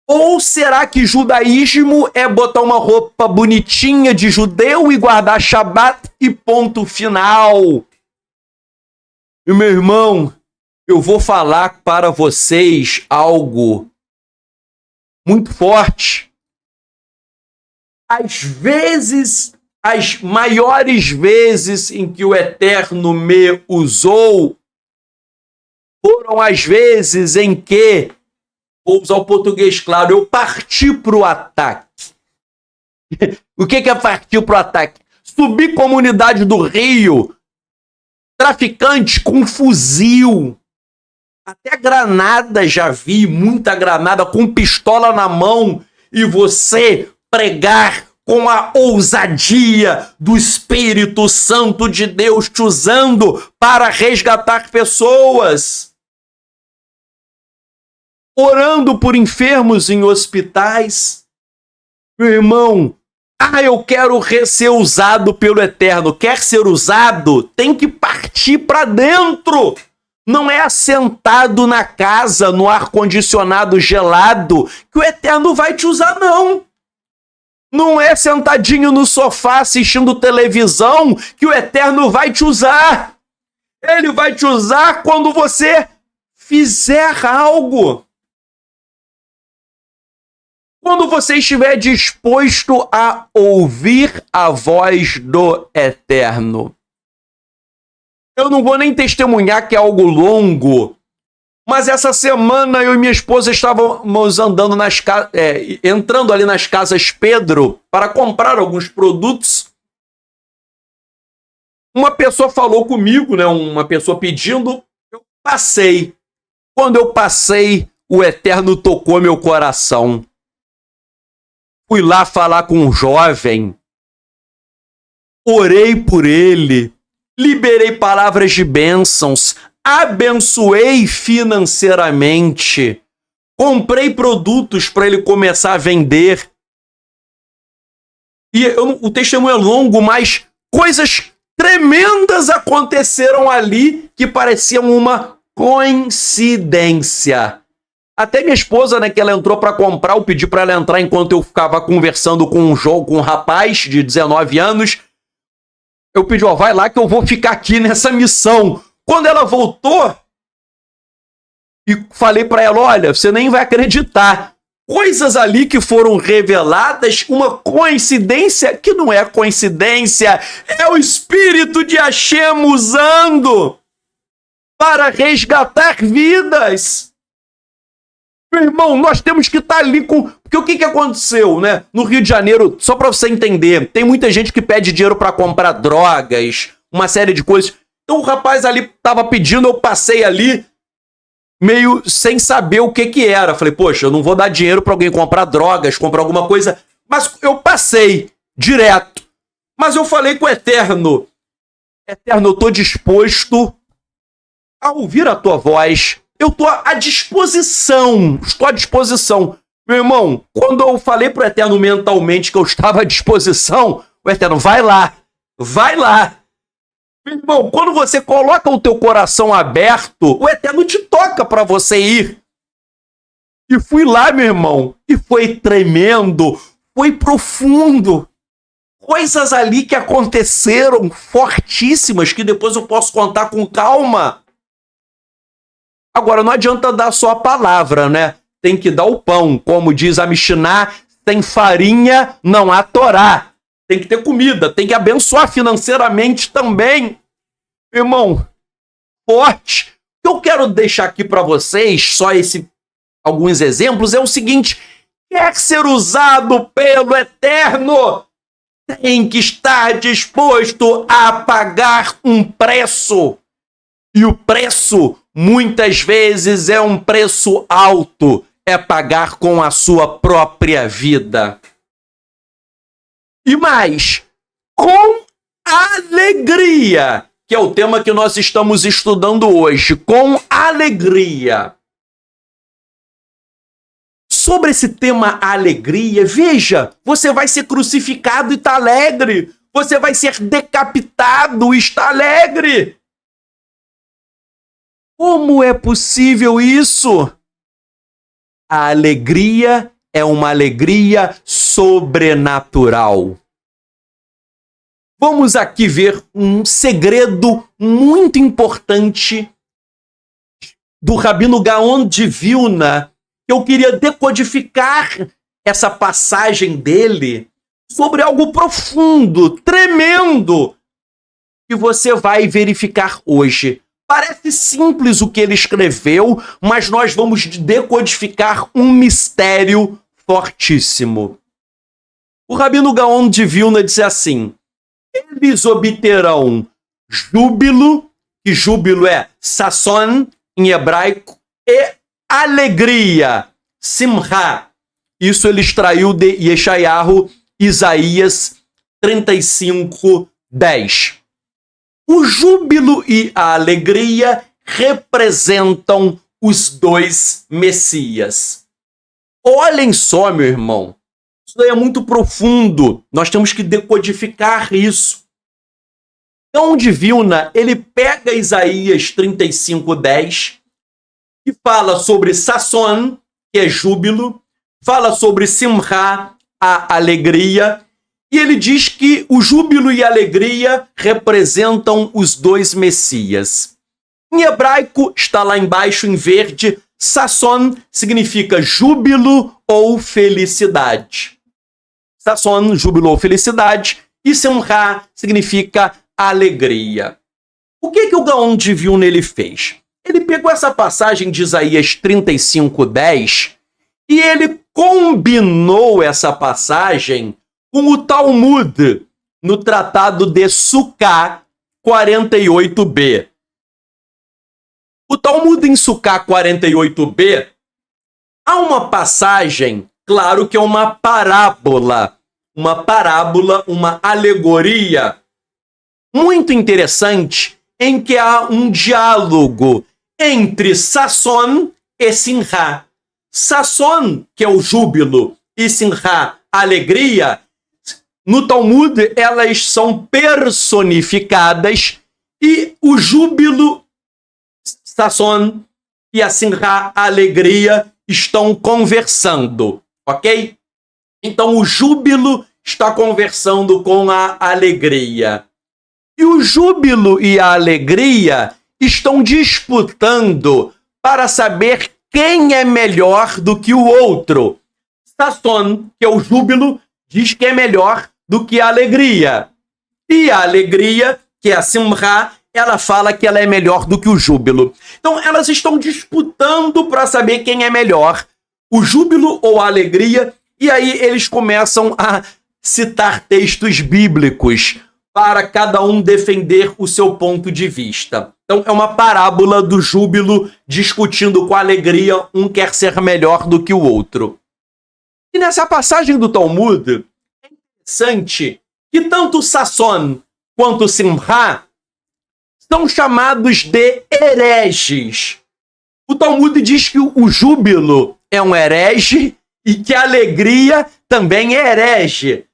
Ou será que judaísmo é botar uma roupa bonitinha de judeu e guardar Shabat e ponto final? E meu irmão, eu vou falar para vocês algo muito forte. Às vezes, as maiores vezes em que o Eterno me usou foram as vezes em que, vou usar o português claro, eu parti para o ataque. O que é partir para o ataque? Subir comunidade do Rio, traficante com fuzil, até granada já vi, muita granada, com pistola na mão, e você pregar com a ousadia do Espírito Santo de Deus te usando para resgatar pessoas, orando por enfermos em hospitais. Meu irmão, eu quero ser usado pelo Eterno. Quer ser usado? Tem que partir para dentro. Não é assentado na casa, no ar-condicionado gelado, que o Eterno vai te usar, não. Não é sentadinho no sofá assistindo televisão que o Eterno vai te usar. Ele vai te usar quando você fizer algo. Quando você estiver disposto a ouvir a voz do Eterno. Eu não vou nem testemunhar que é algo longo, mas essa semana eu e minha esposa estávamos andando entrando ali nas casas Pedro para comprar alguns produtos. Uma pessoa falou comigo, né? Uma pessoa pedindo, eu passei. Quando eu passei, o Eterno tocou meu coração. Fui lá falar com um jovem, orei por ele, liberei palavras de bênçãos, abençoei financeiramente, comprei produtos para ele começar a vender. E o testemunho é longo, mas coisas tremendas aconteceram ali que pareciam uma coincidência. Até minha esposa, né, que ela entrou para comprar, eu pedi para ela entrar enquanto eu ficava conversando com um rapaz de 19 anos. Eu pedi, vai lá que eu vou ficar aqui nessa missão. Quando ela voltou, e falei para ela, olha, você nem vai acreditar. Coisas ali que foram reveladas, uma coincidência que não é coincidência, é o Espírito de Hashem usando para resgatar vidas. Meu irmão, nós temos que estar ali com... Porque o que aconteceu, né? No Rio de Janeiro, só para você entender, tem muita gente que pede dinheiro para comprar drogas, uma série de coisas. Então o rapaz ali estava pedindo, eu passei ali, meio sem saber o que era. Falei, poxa, eu não vou dar dinheiro para alguém comprar drogas, comprar alguma coisa. Mas eu passei direto. Mas eu falei com o Eterno. Eterno, eu estou disposto a ouvir a tua voz. Eu estou à disposição. Estou à disposição. Meu irmão, quando eu falei pro Eterno mentalmente que eu estava à disposição, o Eterno, vai lá. Vai lá. Meu irmão, quando você coloca o teu coração aberto, o Eterno te toca para você ir. E fui lá, meu irmão. E foi tremendo. Foi profundo. Coisas ali que aconteceram fortíssimas que depois eu posso contar com calma. Agora, não adianta dar só a palavra, né? Tem que dar o pão. Como diz a Mishnah, sem farinha não há Torá. Tem que ter comida, tem que abençoar financeiramente também. Irmão, forte. O que eu quero deixar aqui para vocês, alguns exemplos, é o seguinte: quer ser usado pelo Eterno, tem que estar disposto a pagar um preço. E o preço, muitas vezes, é um preço alto. É pagar com a sua própria vida. E mais, com alegria, que é o tema que nós estamos estudando hoje. Com alegria. Sobre esse tema alegria, veja, você vai ser crucificado e está alegre. Você vai ser decapitado e está alegre. Como é possível isso? A alegria é uma alegria sobrenatural. Vamos aqui ver um segredo muito importante do Rabino Gaon de Vilna. Eu queria decodificar essa passagem dele sobre algo profundo, tremendo, que você vai verificar hoje. Parece simples o que ele escreveu, mas nós vamos decodificar um mistério fortíssimo. O Rabino Gaon de Vilna diz assim: eles obterão júbilo, que júbilo é sasson em hebraico, e alegria, simcha. Isso ele extraiu de Yeshayahu, Isaías 35:10. O júbilo e a alegria representam os dois Messias. Olhem só, meu irmão. Isso daí é muito profundo. Nós temos que decodificar isso. Então, de Vilna, ele pega Isaías 35:10 e fala sobre sasson, que é júbilo, fala sobre simcha, a alegria, e ele diz que o júbilo e a alegria representam os dois Messias. Em hebraico, está lá embaixo em verde, sasson significa júbilo ou felicidade. Sasson, júbilo ou felicidade, e simcha significa alegria. O que o Gaon de Vilna ele fez? Ele pegou essa passagem de Isaías 35:10 e ele combinou essa passagem com o Talmud no Tratado de Sukkah 48b. O Talmud em Sukkah 48b há uma passagem, claro que é uma parábola, uma alegoria muito interessante, em que há um diálogo entre sasson e simcha. Sasson, que é o júbilo, e simcha, a alegria, no Talmud elas são personificadas e o júbilo, sasson, e a simcha, a alegria, estão conversando, ok? Então o júbilo está conversando com a alegria. E o júbilo e a alegria estão disputando para saber quem é melhor do que o outro. Sasson, que é o júbilo, diz que é melhor do que a alegria. E a alegria, que é a simcha, ela fala que ela é melhor do que o júbilo. Então elas estão disputando para saber quem é melhor, o júbilo ou a alegria, e aí eles começam a citar textos bíblicos para cada um defender o seu ponto de vista. Então é uma parábola do júbilo discutindo com a alegria, um quer ser melhor do que o outro. E nessa passagem do Talmud, é interessante que tanto Sasson quanto Simcha são chamados de hereges. O Talmud diz que o júbilo é um herege e que a alegria também é herege.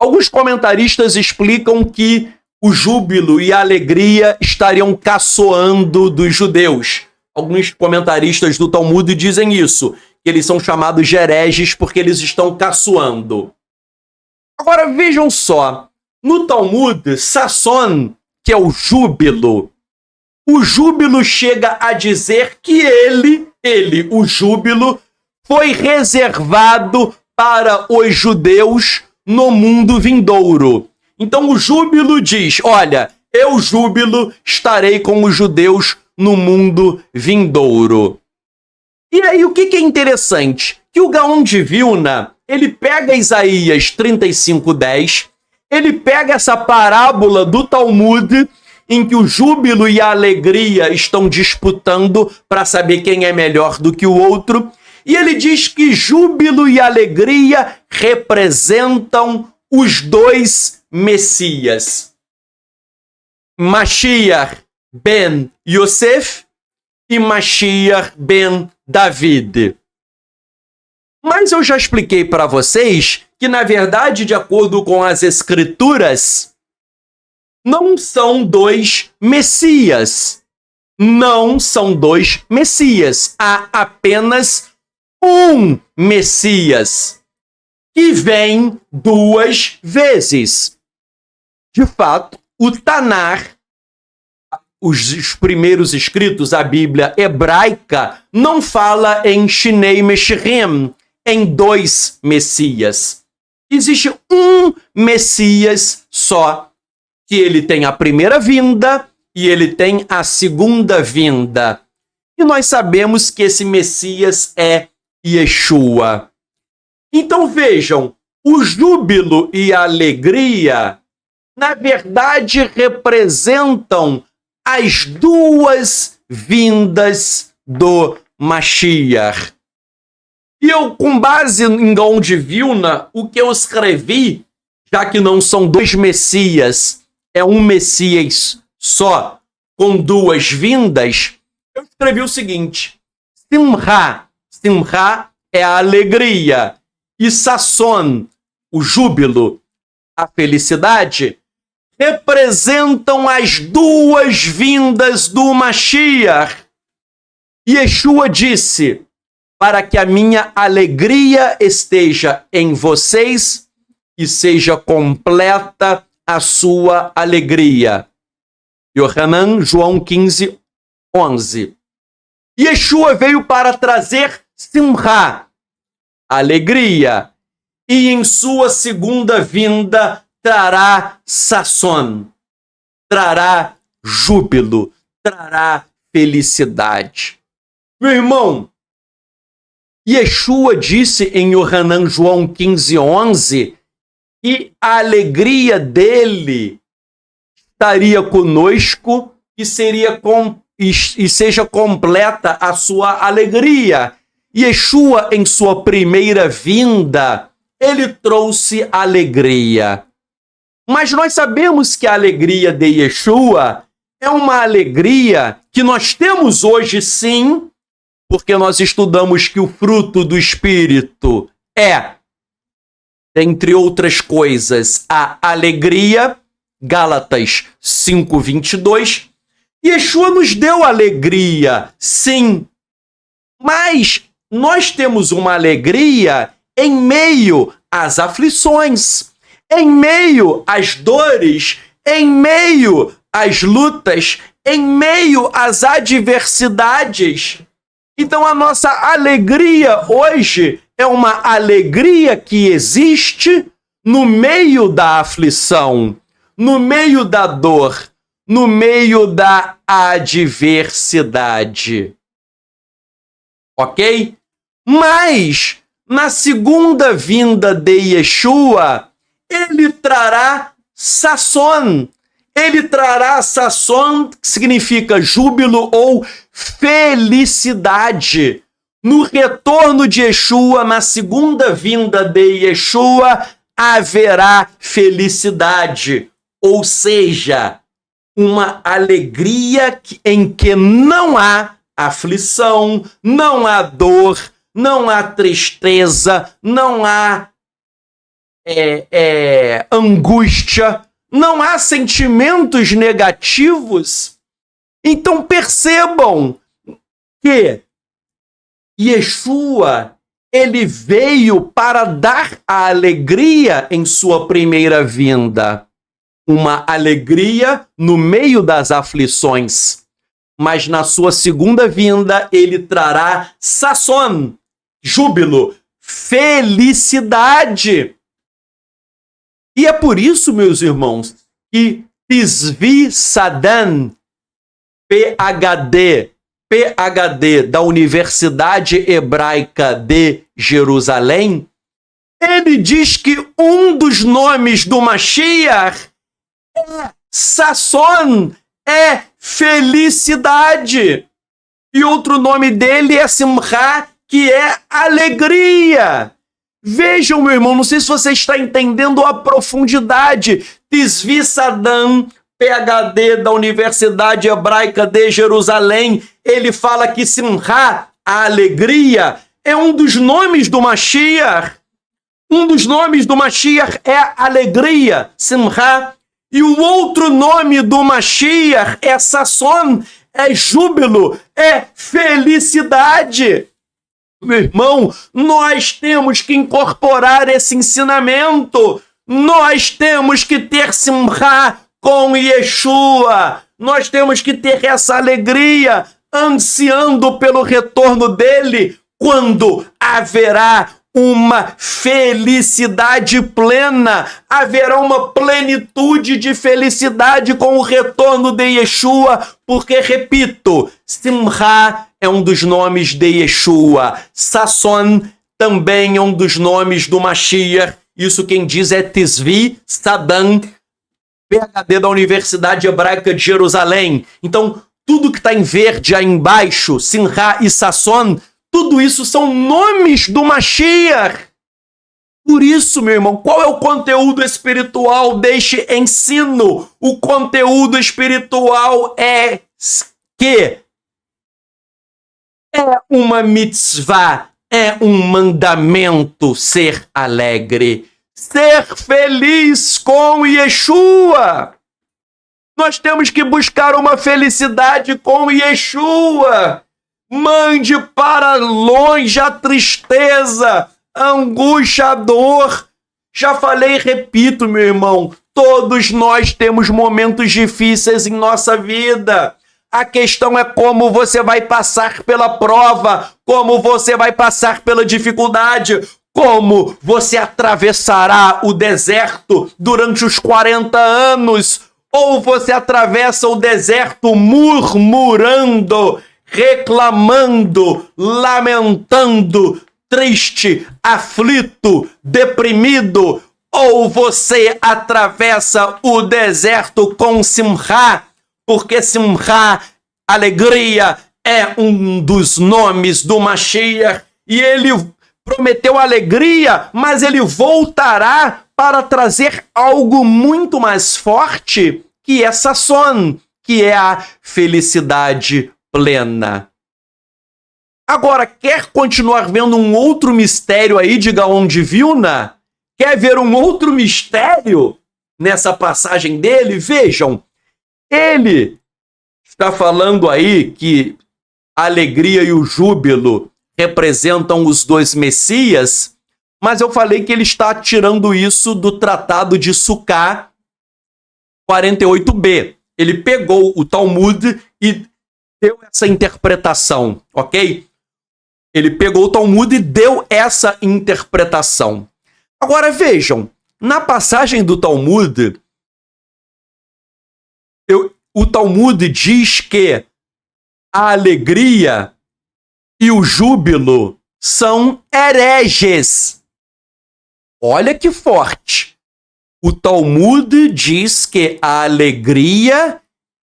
Alguns comentaristas explicam que o júbilo e a alegria estariam caçoando dos judeus. Alguns comentaristas do Talmud dizem isso, que eles são chamados de hereges porque eles estão caçoando. Agora vejam só, no Talmud, Sasson, que é o júbilo chega a dizer que ele, o júbilo, foi reservado para os judeus no mundo vindouro. Então o júbilo diz, olha, eu, Júbilo, estarei com os judeus no mundo vindouro. E aí, o que é interessante? Que o Gaon de Vilna, ele pega Isaías 35:10, ele pega essa parábola do Talmud, em que o júbilo e a alegria estão disputando para saber quem é melhor do que o outro, e ele diz que júbilo e alegria representam os dois Messias. Mashiach ben Yosef e Mashiach ben David. Mas eu já expliquei para vocês que, na verdade, de acordo com as Escrituras, não são dois Messias. Não são dois Messias. Há apenas um Messias, que vem duas vezes. De fato, o Tanar, os primeiros escritos, a Bíblia hebraica, não fala em Shnei Meshirim, em dois Messias. Existe um Messias só, que ele tem a primeira vinda e ele tem a segunda vinda. E nós sabemos que esse Messias é Yeshua. Então vejam, o júbilo e a alegria, na verdade, representam as duas vindas do Mashiach. E eu, com base em Gaon de Vilna, o que eu escrevi, já que não são dois Messias, é um Messias só, com duas vindas, eu escrevi o seguinte: Simcha, Simcha é a alegria, e Sasson, o júbilo, a felicidade, representam as duas vindas do Mashiach. Yeshua disse: para que a minha alegria esteja em vocês e seja completa a sua alegria. Yohanan, João 15:11. Yeshua veio para trazer Simcha, alegria, e em sua segunda vinda trará Sasson, trará júbilo, trará felicidade. Meu irmão, Yeshua disse em Yohanan, João 15:11, que a alegria dele estaria conosco e seja completa a sua alegria. Yeshua, em sua primeira vinda, ele trouxe alegria. Mas nós sabemos que a alegria de Yeshua é uma alegria que nós temos hoje, sim, porque nós estudamos que o fruto do Espírito é, entre outras coisas, a alegria, Gálatas 5:22. Yeshua nos deu alegria, sim, mas nós temos uma alegria em meio às aflições, em meio às dores, em meio às lutas, em meio às adversidades. Então a nossa alegria hoje é uma alegria que existe no meio da aflição, no meio da dor, no meio da adversidade. Ok? Mas na segunda vinda de Yeshua, ele trará Sasson. Ele trará Sasson, que significa júbilo ou felicidade. No retorno de Yeshua, na segunda vinda de Yeshua, haverá felicidade. Ou seja, uma alegria em que não há aflição, não há dor, não há tristeza, não há angústia, não há sentimentos negativos. Então percebam que Yeshua, ele veio para dar a alegria em sua primeira vinda. Uma alegria no meio das aflições. Mas na sua segunda vinda, ele trará Sasson, júbilo, felicidade. E é por isso, meus irmãos, que Tzvi Sadan, PhD da Universidade Hebraica de Jerusalém, ele diz que um dos nomes do Mashiach é Sasson, é felicidade. E outro nome dele é Simcha, que é alegria. Vejam, meu irmão, não sei se você está entendendo a profundidade. Tzvi Sadan, PhD da Universidade Hebraica de Jerusalém, ele fala que Simcha, a alegria, é um dos nomes do Mashiach. Um dos nomes do Mashiach é alegria, Simcha. E o outro nome do Mashiach é Sasson, é júbilo, é felicidade. Meu irmão, nós temos que incorporar esse ensinamento. Nós temos que ter Simcha com Yeshua. Nós temos que ter essa alegria, ansiando pelo retorno dele, quando haverá uma felicidade plena, haverá uma plenitude de felicidade com o retorno de Yeshua, porque, repito, Simcha é um dos nomes de Yeshua, Sasson também é um dos nomes do Mashiach. Isso quem diz é Tzvi Sadan, PhD da Universidade Hebraica de Jerusalém. Então, tudo que está em verde aí embaixo, Simcha e Sasson, tudo isso são nomes do Mashiach. Por isso, meu irmão, qual é o conteúdo espiritual deste ensino? O conteúdo espiritual é que é uma mitzvah, é um mandamento ser alegre, ser feliz com Yeshua. Nós temos que buscar uma felicidade com Yeshua. Mande para longe a tristeza, a angústia, a dor. Já falei e repito, meu irmão, todos nós temos momentos difíceis em nossa vida. A questão é como você vai passar pela prova, como você vai passar pela dificuldade, como você atravessará o deserto durante os 40 anos, ou você atravessa o deserto murmurando, reclamando, lamentando, triste, aflito, deprimido, ou você atravessa o deserto com Simcha, porque Simcha, alegria, é um dos nomes do Mashiach, e ele prometeu alegria, mas ele voltará para trazer algo muito mais forte, que é Sasson, que é a felicidade plena. Agora, quer continuar vendo um outro mistério aí de Gaon de Vilna? Quer ver um outro mistério nessa passagem dele? Vejam, ele está falando aí que a alegria e o júbilo representam os dois Messias, mas eu falei que ele está tirando isso do Tratado de Sukkah 48b. Ele pegou o Talmud e deu essa interpretação, ok? Ele pegou o Talmud e deu essa interpretação. Agora vejam, na passagem do Talmud, o Talmud diz que a alegria e o júbilo são hereges. Olha que forte. O Talmud diz que a alegria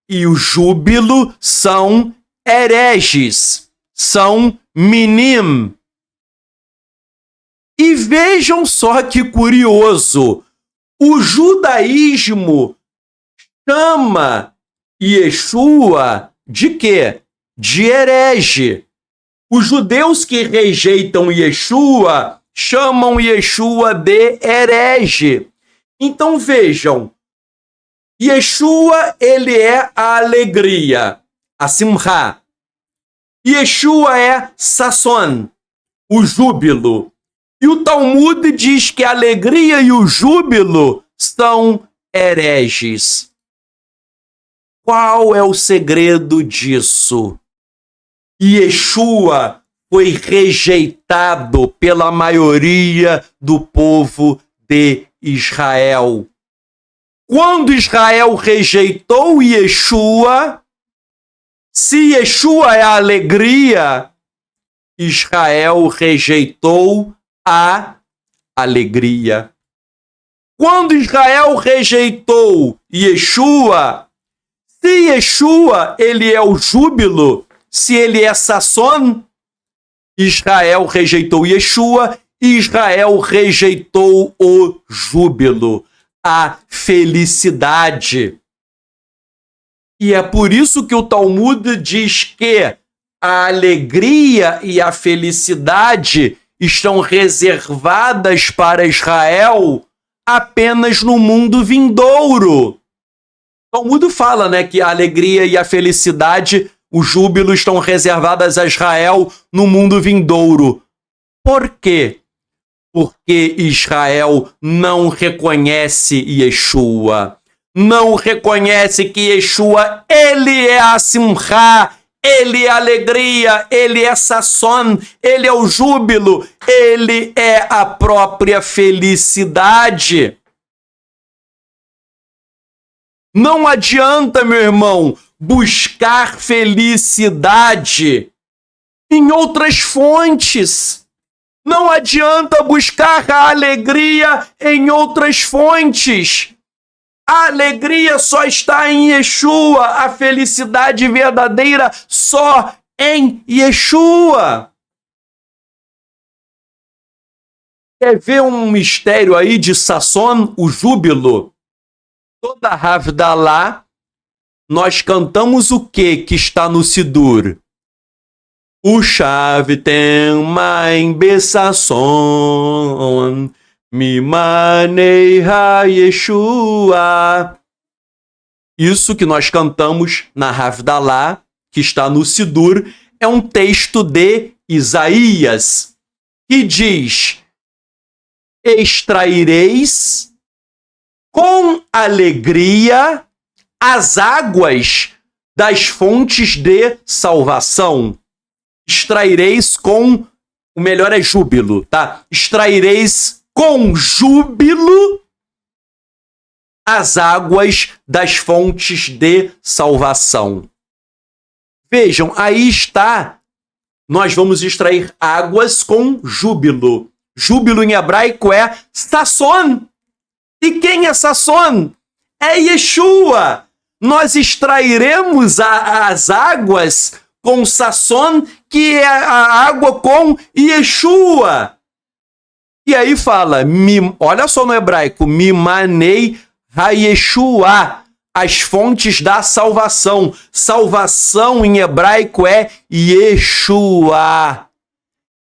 e o júbilo são hereges, são minim. E vejam só que curioso, o judaísmo chama Yeshua de quê? De herege. Os judeus que rejeitam Yeshua chamam Yeshua de herege. Então vejam, Yeshua, ele é a alegria, a Simcha. Yeshua é Sasson, o júbilo. E o Talmud diz que a alegria e o júbilo são hereges. Qual é o segredo disso? Yeshua foi rejeitado pela maioria do povo de Israel. Quando Israel rejeitou Yeshua, se Yeshua é a alegria, Israel rejeitou a alegria. Quando Israel rejeitou Yeshua, se Yeshua ele é o júbilo, se ele é Sasson, Israel rejeitou Yeshua, Israel rejeitou o júbilo, a felicidade. E é por isso que o Talmud diz que a alegria e a felicidade estão reservadas para Israel apenas no mundo vindouro. O Talmud fala, né, que a alegria e a felicidade, o júbilo, estão reservadas a Israel no mundo vindouro. Por quê? Porque Israel não reconhece Yeshua. Não reconhece que Yeshua, ele é a Simcha, ele é a alegria, ele é Sasson, ele é o júbilo, ele é a própria felicidade. Não adianta, meu irmão, buscar felicidade em outras fontes. Não adianta buscar a alegria em outras fontes. A alegria só está em Yeshua, a felicidade verdadeira só em Yeshua. Quer ver um mistério aí de Sasson, o júbilo? Toda Havdalah, nós cantamos o que está no Sidur? Ushavtem maim besasson, mimanei ha-Yeshua. Isso que nós cantamos na Havdalah, que está no Sidur, é um texto de Isaías, que diz: extraireis com alegria as águas das fontes de salvação. Extraireis com, o melhor é júbilo, tá? Extraireis com júbilo as águas das fontes de salvação. Vejam, aí está, nós vamos extrair águas com júbilo. Júbilo em hebraico é Sasson. E quem é Sasson? É Yeshua. Nós extrairemos as águas com Sasson, que é a água com Yeshua. E aí fala, olha só no hebraico, Mimanei ha-Yeshua, as fontes da salvação. Salvação em hebraico é Yeshua.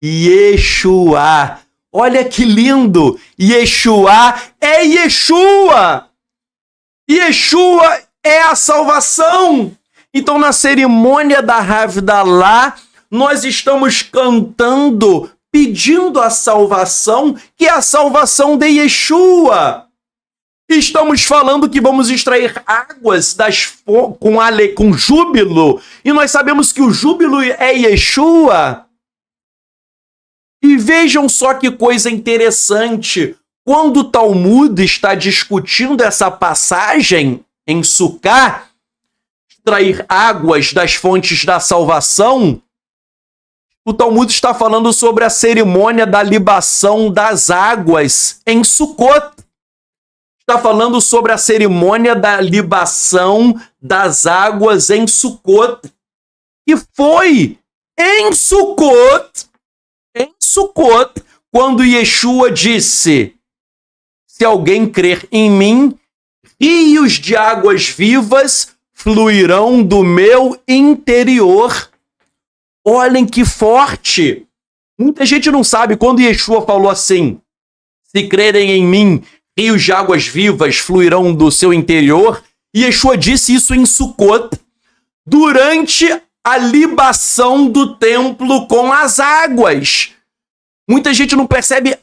Yeshua. Olha que lindo! Yeshua é Yeshua! Yeshua é a salvação! Então, na cerimônia da Havdalah, nós estamos cantando, pedindo a salvação, que é a salvação de Yeshua. Estamos falando que vamos extrair águas com júbilo, e nós sabemos que o júbilo é Yeshua. E vejam só que coisa interessante, quando o Talmud está discutindo essa passagem em Sukká, extrair águas das fontes da salvação, o Talmud está falando sobre a cerimônia da libação das águas em Sukkot. Está falando sobre a cerimônia da libação das águas em Sukkot. E foi em Sukkot, quando Yeshua disse: se alguém crer em mim, rios de águas vivas fluirão do meu interior. Olhem que forte! Muita gente não sabe, quando Yeshua falou assim, se crerem em mim, rios de águas vivas fluirão do seu interior, Yeshua disse isso em Sukkot, durante a libação do templo com as águas. Muita gente não percebe,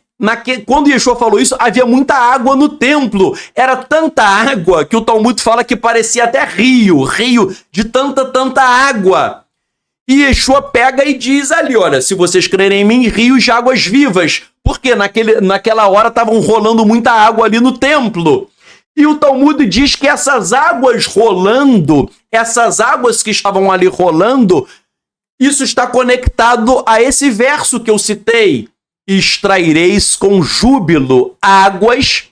quando Yeshua falou isso, havia muita água no templo. Era tanta água que o Talmud fala que parecia até rio de tanta água. E Yeshua pega e diz ali, olha, se vocês crerem em mim, rios de águas vivas. Porque naquela hora estavam rolando muita água ali no templo. E o Talmud diz que essas águas rolando, essas águas que estavam ali rolando, isso está conectado a esse verso que eu citei. Extraireis com júbilo águas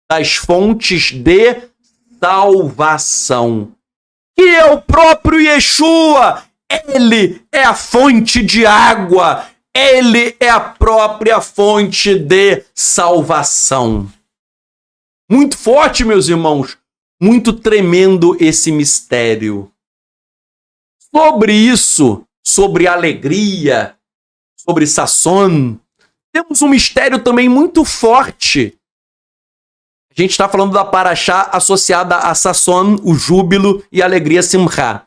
das fontes de salvação. Que é o próprio Yeshua. Ele é a fonte de água. Ele é a própria fonte de salvação. Muito forte, meus irmãos. Muito tremendo esse mistério. Sobre isso, sobre alegria, sobre Sasson, temos um mistério também muito forte. A gente está falando da paraxá associada a Sasson, o júbilo e a alegria Simcha.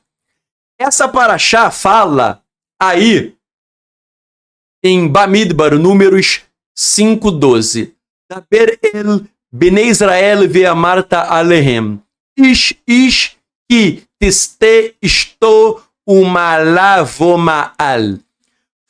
Essa paraxá fala aí em Bamidbar, números 5:12. Daber el Bnei Israel ve'amarta alehem. Ish ki tiste isto umalavomaal.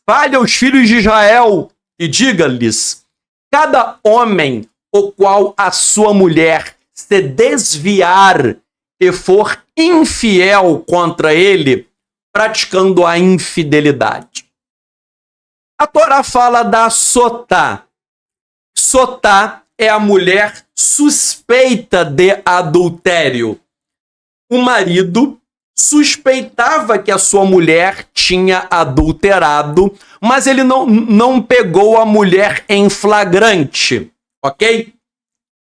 Fale aos filhos de Israel e diga-lhes: cada homem o qual a sua mulher se desviar e for infiel contra ele, praticando a infidelidade. A Torá fala da sotá. Sotá é a mulher suspeita de adultério. O marido suspeitava que a sua mulher tinha adulterado, mas ele não pegou a mulher em flagrante, ok?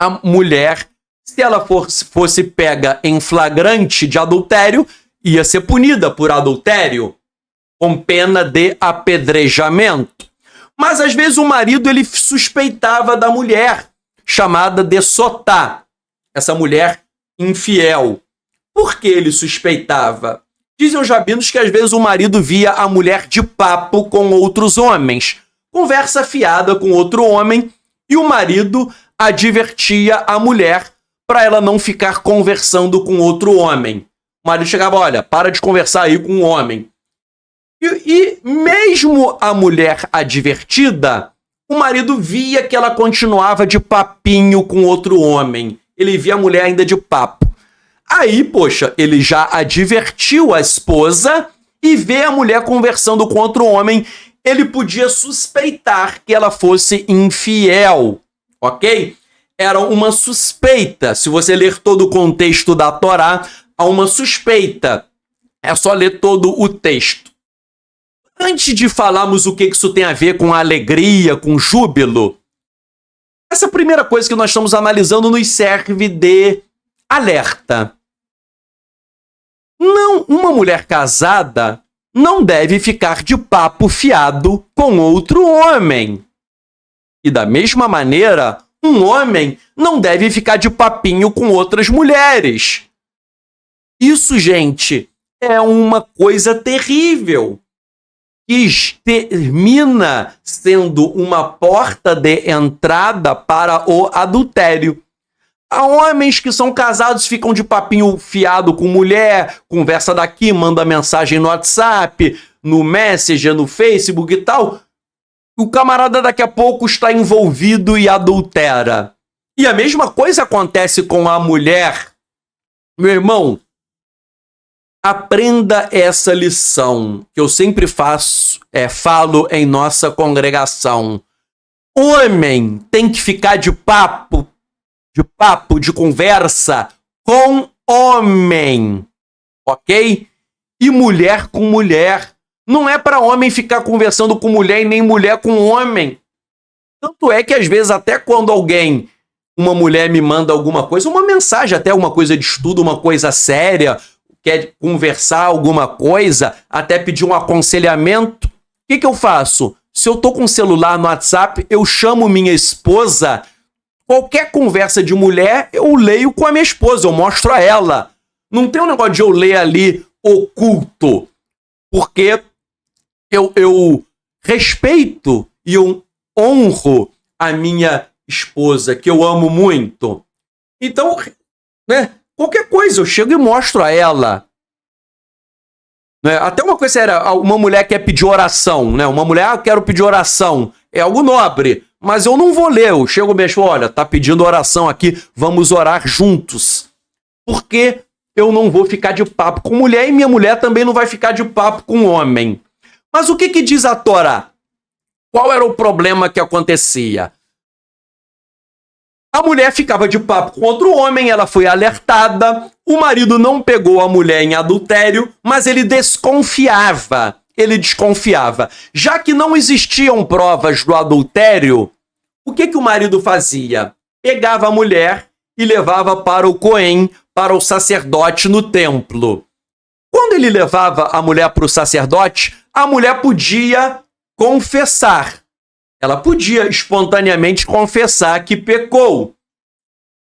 A mulher, se ela fosse pega em flagrante de adultério, ia ser punida por adultério, com pena de apedrejamento. Mas às vezes o marido ele suspeitava da mulher, chamada de sotá, essa mulher infiel. Por que ele suspeitava? Dizem os rabinos que às vezes o marido via a mulher de papo com outros homens, conversa fiada com outro homem, e o marido advertia a mulher para ela não ficar conversando com outro homem. O marido chegava: olha, para de conversar aí com um homem. E mesmo a mulher advertida, o marido via que ela continuava de papinho com outro homem. Ele via a mulher ainda de papo. Aí, poxa, ele já advertiu a esposa e vê a mulher conversando com outro homem. Ele podia suspeitar que ela fosse infiel, ok? Era uma suspeita. Se você ler todo o contexto da Torá, há uma suspeita. É só ler todo o texto. Antes de falarmos o que isso tem a ver com alegria, com júbilo, essa primeira coisa que nós estamos analisando nos serve de alerta. Não, uma mulher casada não deve ficar de papo fiado com outro homem. E da mesma maneira, um homem não deve ficar de papinho com outras mulheres. Isso, gente, é uma coisa terrível, que termina sendo uma porta de entrada para o adultério. Há homens que são casados, ficam de papinho fiado com mulher, conversa daqui, manda mensagem no WhatsApp, no Messenger, no Facebook e tal. O camarada daqui a pouco está envolvido e adultera. E a mesma coisa acontece com a mulher. Meu irmão, aprenda essa lição que eu sempre falo em nossa congregação. Homem tem que ficar de papo, de conversa com homem, ok? E mulher com mulher. Não é para homem ficar conversando com mulher e nem mulher com homem. Tanto é que às vezes até quando uma mulher me manda alguma coisa, uma mensagem, até uma coisa de estudo, uma coisa séria, quer conversar alguma coisa, até pedir um aconselhamento, o que eu faço? Se eu tô com o celular no WhatsApp, eu chamo minha esposa. Qualquer conversa de mulher, eu leio com a minha esposa, eu mostro a ela. Não tem um negócio de eu ler ali oculto, porque eu respeito e eu honro a minha esposa, que eu amo muito. Então, né, qualquer coisa eu chego e mostro a ela. Né? Até uma coisa séria, uma mulher quer pedir oração, né? Uma mulher, eu quero pedir oração. É algo nobre. mas eu não vou ler. Eu chego mesmo, olha, tá pedindo oração aqui, vamos orar juntos. Porque eu não vou ficar de papo com mulher e minha mulher também não vai ficar de papo com homem. Mas o que diz a Torá? Qual era o problema que acontecia? A mulher ficava de papo com outro homem, ela foi alertada, o marido não pegou a mulher em adultério, mas ele desconfiava. Já que não existiam provas do adultério, o que o marido fazia? Pegava a mulher e levava para o Cohen, para o sacerdote no templo. Quando ele levava a mulher para o sacerdote, a mulher podia confessar. Ela podia espontaneamente confessar que pecou.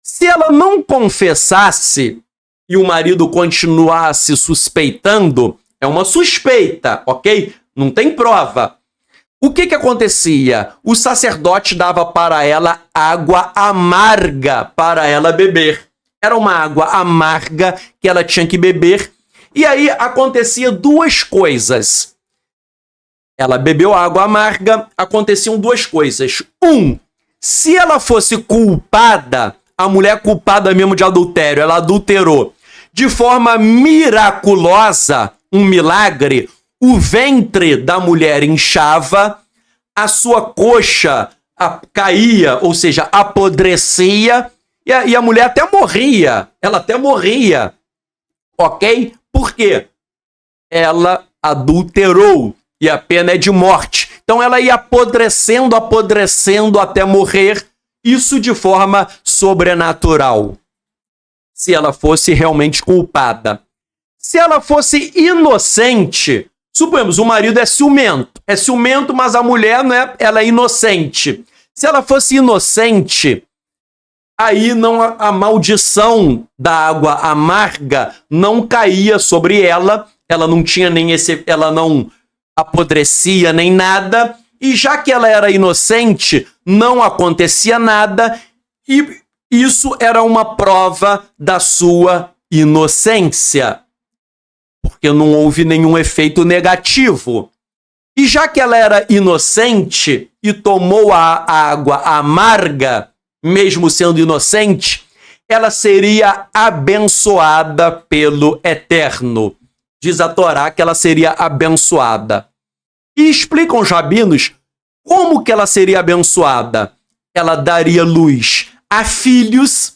Se ela não confessasse e o marido continuasse suspeitando, é uma suspeita, ok? Não tem prova. O que acontecia? O sacerdote dava para ela água amarga para ela beber. Era uma água amarga que ela tinha que beber. E aí acontecia duas coisas. Ela bebeu água amarga, aconteciam duas coisas. Se ela fosse culpada, a mulher culpada mesmo de adultério, ela adulterou de forma miraculosa, um milagre, o ventre da mulher inchava, a sua coxa caía, ou seja, apodrecia, e a mulher até morria. Ela até morria. Ok? Por quê? Ela adulterou e a pena é de morte. Então ela ia apodrecendo até morrer, isso de forma sobrenatural. Se ela fosse realmente culpada. Se ela fosse inocente, suponhamos, o marido é ciumento, mas a mulher, né, ela é inocente. Se ela fosse inocente, aí não, a maldição da água amarga não caía sobre ela, ela não tinha ela não apodrecia nem nada, e já que ela era inocente, não acontecia nada, e isso era uma prova da sua inocência, porque não houve nenhum efeito negativo. E já que ela era inocente e tomou a água amarga, mesmo sendo inocente, ela seria abençoada pelo Eterno. Diz a Torá que ela seria abençoada. E explicam os rabinos como que ela seria abençoada. Ela daria luz a filhos,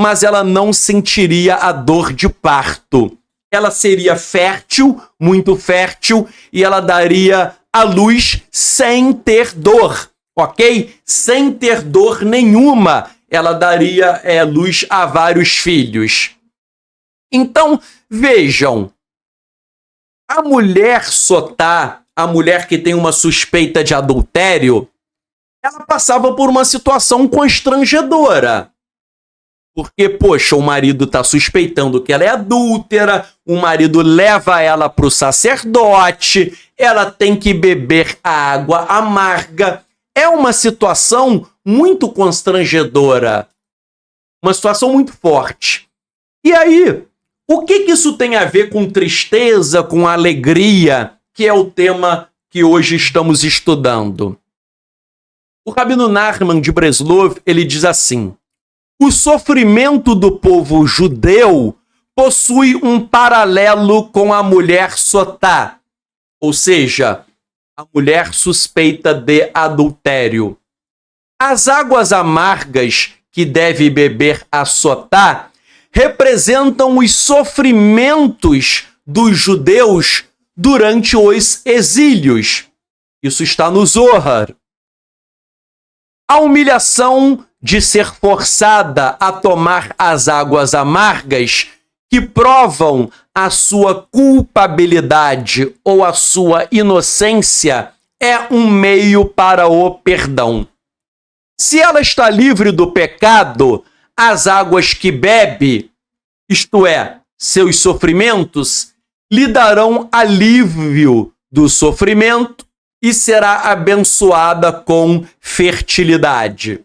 mas ela não sentiria a dor de parto. Ela seria fértil, muito fértil, e ela daria a luz sem ter dor, ok? Sem ter dor nenhuma, ela daria luz a vários filhos. Então, vejam, a mulher sotá, a mulher que tem uma suspeita de adultério, ela passava por uma situação constrangedora. Porque, poxa, o marido está suspeitando que ela é adúltera, o marido leva ela para o sacerdote, ela tem que beber a água amarga. É uma situação muito constrangedora, uma situação muito forte. E aí, o que isso tem a ver com tristeza, com alegria, que é o tema que hoje estamos estudando? O Rabino Nachman de Breslov, ele diz assim: o sofrimento do povo judeu possui um paralelo com a mulher sotá, ou seja, a mulher suspeita de adultério. As águas amargas que deve beber a sotá representam os sofrimentos dos judeus durante os exílios. Isso está no Zohar. A humilhação de ser forçada a tomar as águas amargas que provam a sua culpabilidade ou a sua inocência é um meio para o perdão. Se ela está livre do pecado, as águas que bebe, isto é, seus sofrimentos, lhe darão alívio do sofrimento e será abençoada com fertilidade.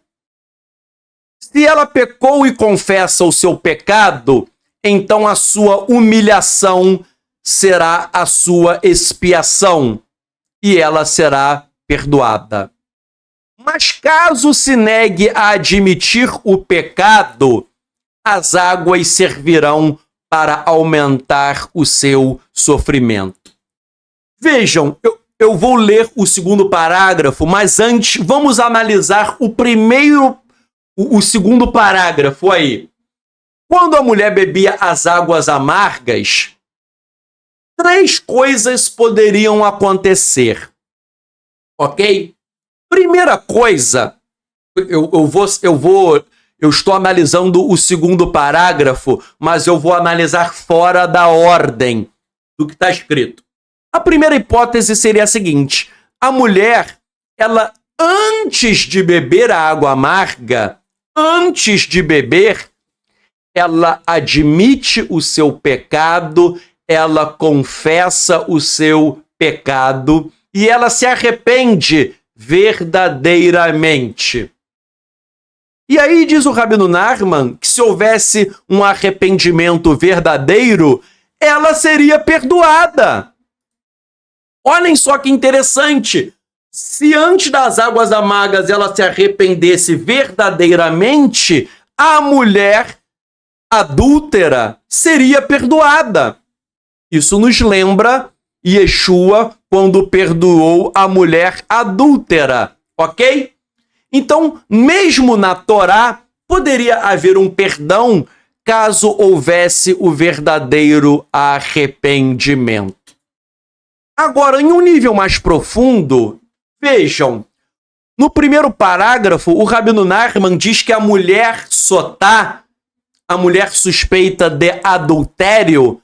Se ela pecou e confessa o seu pecado, então a sua humilhação será a sua expiação e ela será perdoada. Mas caso se negue a admitir o pecado, as águas servirão para aumentar o seu sofrimento. Vejam, eu vou ler o segundo parágrafo, mas antes vamos analisar o segundo parágrafo aí. Quando a mulher bebia as águas amargas, 3 coisas poderiam acontecer, ok? Primeira coisa, eu estou analisando o segundo parágrafo, mas eu vou analisar fora da ordem do que está escrito. A primeira hipótese seria a seguinte: a mulher, ela, antes de beber a água amarga, antes de beber, ela admite o seu pecado, ela confessa o seu pecado e ela se arrepende verdadeiramente. E aí diz o Rabino Nachman que se houvesse um arrependimento verdadeiro, ela seria perdoada. Olhem só que interessante. Se antes das águas amargas ela se arrependesse verdadeiramente, a mulher adúltera seria perdoada. Isso nos lembra Yeshua quando perdoou a mulher adúltera, ok? Então, mesmo na Torá, poderia haver um perdão caso houvesse o verdadeiro arrependimento. Agora, em um nível mais profundo, vejam, no primeiro parágrafo, o Rabino Nachman diz que a mulher sotá, a mulher suspeita de adultério,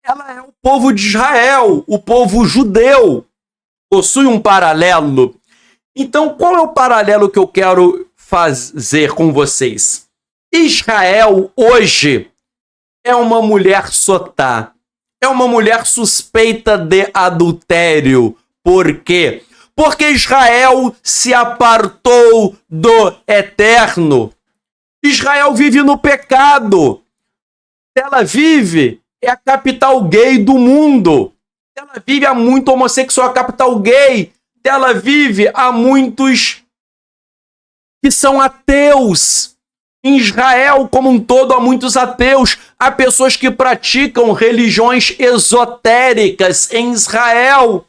ela é o povo de Israel, o povo judeu. Possui um paralelo. Então, qual é o paralelo que eu quero fazer com vocês? Israel, hoje, é uma mulher sotá. É uma mulher suspeita de adultério. Por quê? Porque Israel se apartou do Eterno. Israel vive no pecado. Tel Aviv é a capital gay do mundo. Tel Aviv há muito homossexual, a capital gay. Tel Aviv há muitos que são ateus. Em Israel, como um todo, há muitos ateus. Há pessoas que praticam religiões esotéricas em Israel.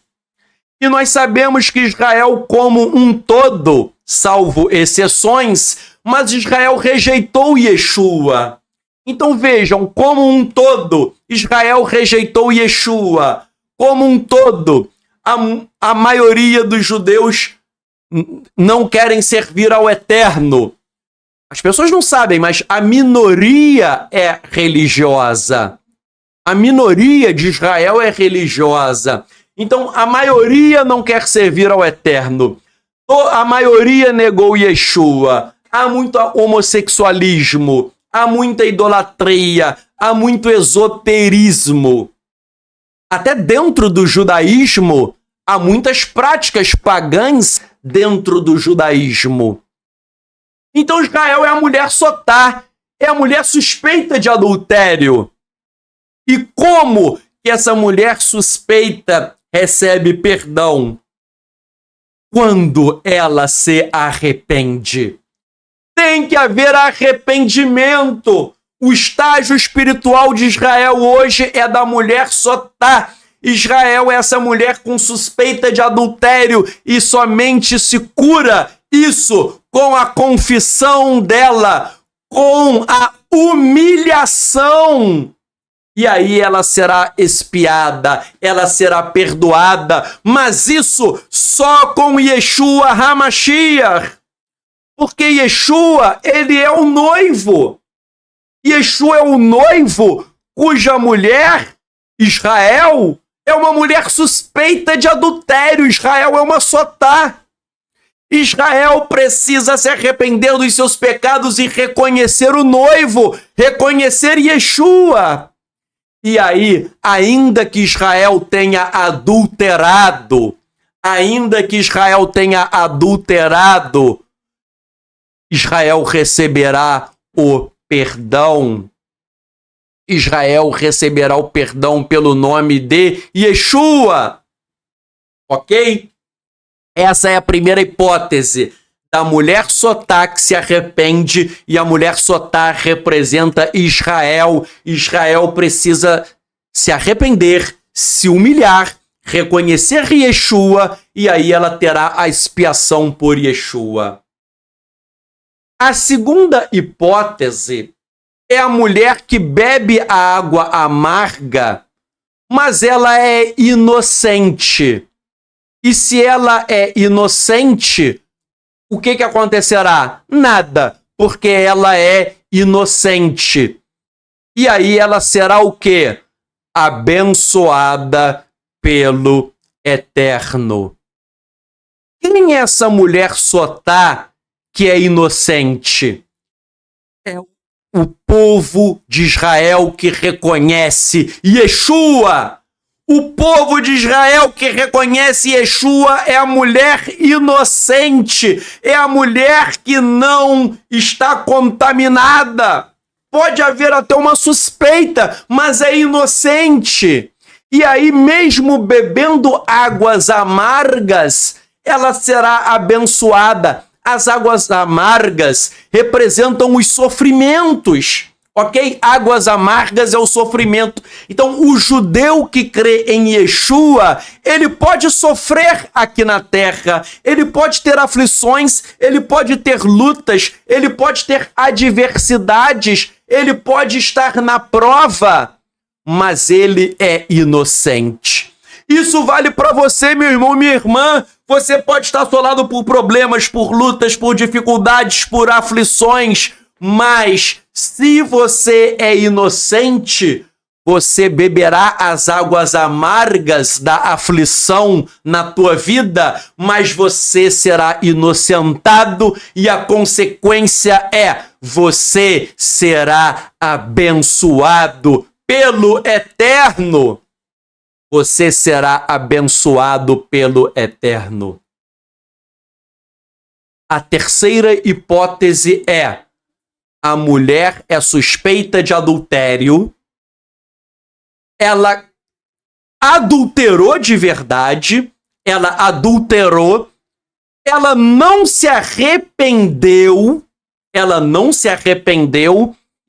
E nós sabemos que Israel, como um todo, salvo exceções, mas Israel rejeitou Yeshua. Então vejam, como um todo, Israel rejeitou Yeshua. Como um todo, a maioria dos judeus não querem servir ao Eterno. As pessoas não sabem, mas a minoria é religiosa. A minoria de Israel é religiosa. Então, a maioria não quer servir ao Eterno. A maioria negou Yeshua. Há muito homossexualismo, há muita idolatria, há muito esoterismo. Até dentro do judaísmo, há muitas práticas pagãs dentro do judaísmo. Então Israel é a mulher sotá, é a mulher suspeita de adultério. E como que essa mulher suspeita recebe perdão? Quando ela se arrepende. Tem que haver arrependimento. O estágio espiritual de Israel hoje é da mulher sotá. Israel é essa mulher com suspeita de adultério e somente se cura isso com a confissão dela, com a humilhação. E aí ela será expiada, ela será perdoada, mas isso só com Yeshua HaMashiach. Porque Yeshua, ele é o noivo. Yeshua é o noivo cuja mulher, Israel, é uma mulher suspeita de adultério. Israel é uma sotá. Israel precisa se arrepender dos seus pecados e reconhecer o noivo, reconhecer Yeshua. E aí, ainda que Israel tenha adulterado, Israel receberá o perdão. Israel receberá o perdão pelo nome de Yeshua. Ok? Essa é a primeira hipótese da mulher Sotá que se arrepende, e a mulher Sotá representa Israel. Israel precisa se arrepender, se humilhar, reconhecer Yeshua, e aí ela terá a expiação por Yeshua. A segunda hipótese é a mulher que bebe a água amarga, mas ela é inocente. E se ela é inocente, o que acontecerá? Nada, porque ela é inocente. E aí ela será o quê? Abençoada pelo Eterno. Quem é essa mulher Sotá que é inocente? É o povo de Israel que reconhece Yeshua. O povo de Israel que reconhece Yeshua é a mulher inocente, é a mulher que não está contaminada. Pode haver até uma suspeita, mas é inocente. E aí, mesmo bebendo águas amargas, ela será abençoada. As águas amargas representam os sofrimentos. Ok? Águas amargas é o sofrimento. Então, o judeu que crê em Yeshua, ele pode sofrer aqui na terra, ele pode ter aflições, ele pode ter lutas, ele pode ter adversidades, ele pode estar na prova, mas ele é inocente. Isso vale para você, meu irmão, minha irmã. Você pode estar assolado por problemas, por lutas, por dificuldades, por aflições, mas se você é inocente, você beberá as águas amargas da aflição na tua vida, mas você será inocentado e a consequência é: você será abençoado pelo Eterno. Você será abençoado pelo Eterno. A terceira hipótese é: a mulher é suspeita de adultério, ela adulterou de verdade, ela adulterou, ela não se arrependeu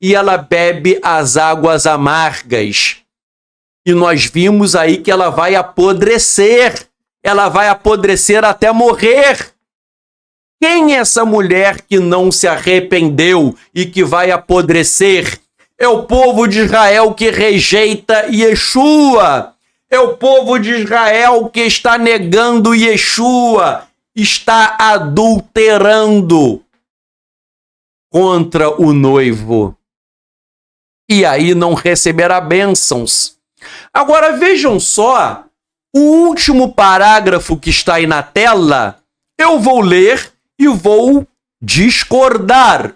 e ela bebe as águas amargas. E nós vimos aí que ela vai apodrecer até morrer. Quem é essa mulher que não se arrependeu e que vai apodrecer? É o povo de Israel que rejeita Yeshua. É o povo de Israel que está negando Yeshua, está adulterando contra o noivo. E aí não receberá bênçãos. Agora vejam só, o último parágrafo que está aí na tela, eu vou ler e vou discordar.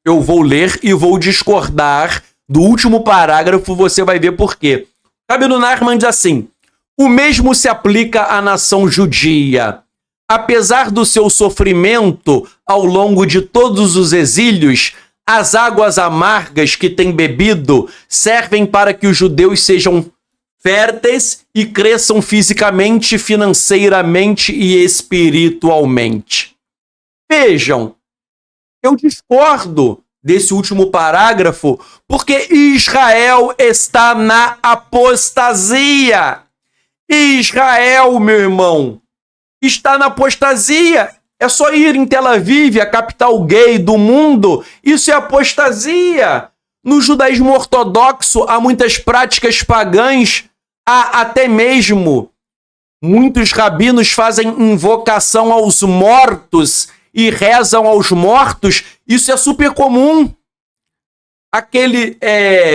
Eu vou ler e vou discordar do último parágrafo, você vai ver por quê. Rabino Nachman diz assim: o mesmo se aplica à nação judia. Apesar do seu sofrimento ao longo de todos os exílios, as águas amargas que tem bebido servem para que os judeus sejam férteis e cresçam fisicamente, financeiramente e espiritualmente. Vejam, eu discordo desse último parágrafo porque Israel está na apostasia. Israel, meu irmão, está na apostasia. É só ir em Tel Aviv, a capital gay do mundo. Isso é apostasia. No judaísmo ortodoxo há muitas práticas pagãs, há até mesmo muitos rabinos fazem invocação aos mortos e rezam aos mortos. Isso é super comum. Aquele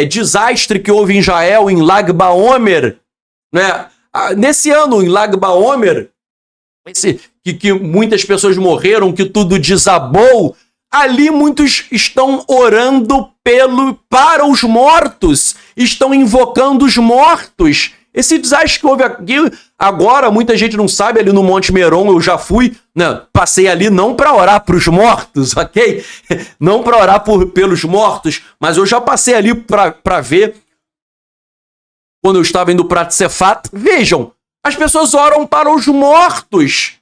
desastre que houve em Israel, em Lag BaOmer, né? Nesse ano, em Lag BaOmer, que muitas pessoas morreram, que tudo desabou, ali muitos estão orando para os mortos, estão invocando os mortos. Esse desastre que houve aqui, agora muita gente não sabe, ali no Monte Meron eu já fui, né, passei ali não para orar para os mortos, ok? Não para orar pelos mortos, mas eu já passei ali para ver, quando eu estava indo para Tzefat. Vejam, as pessoas oram para os mortos.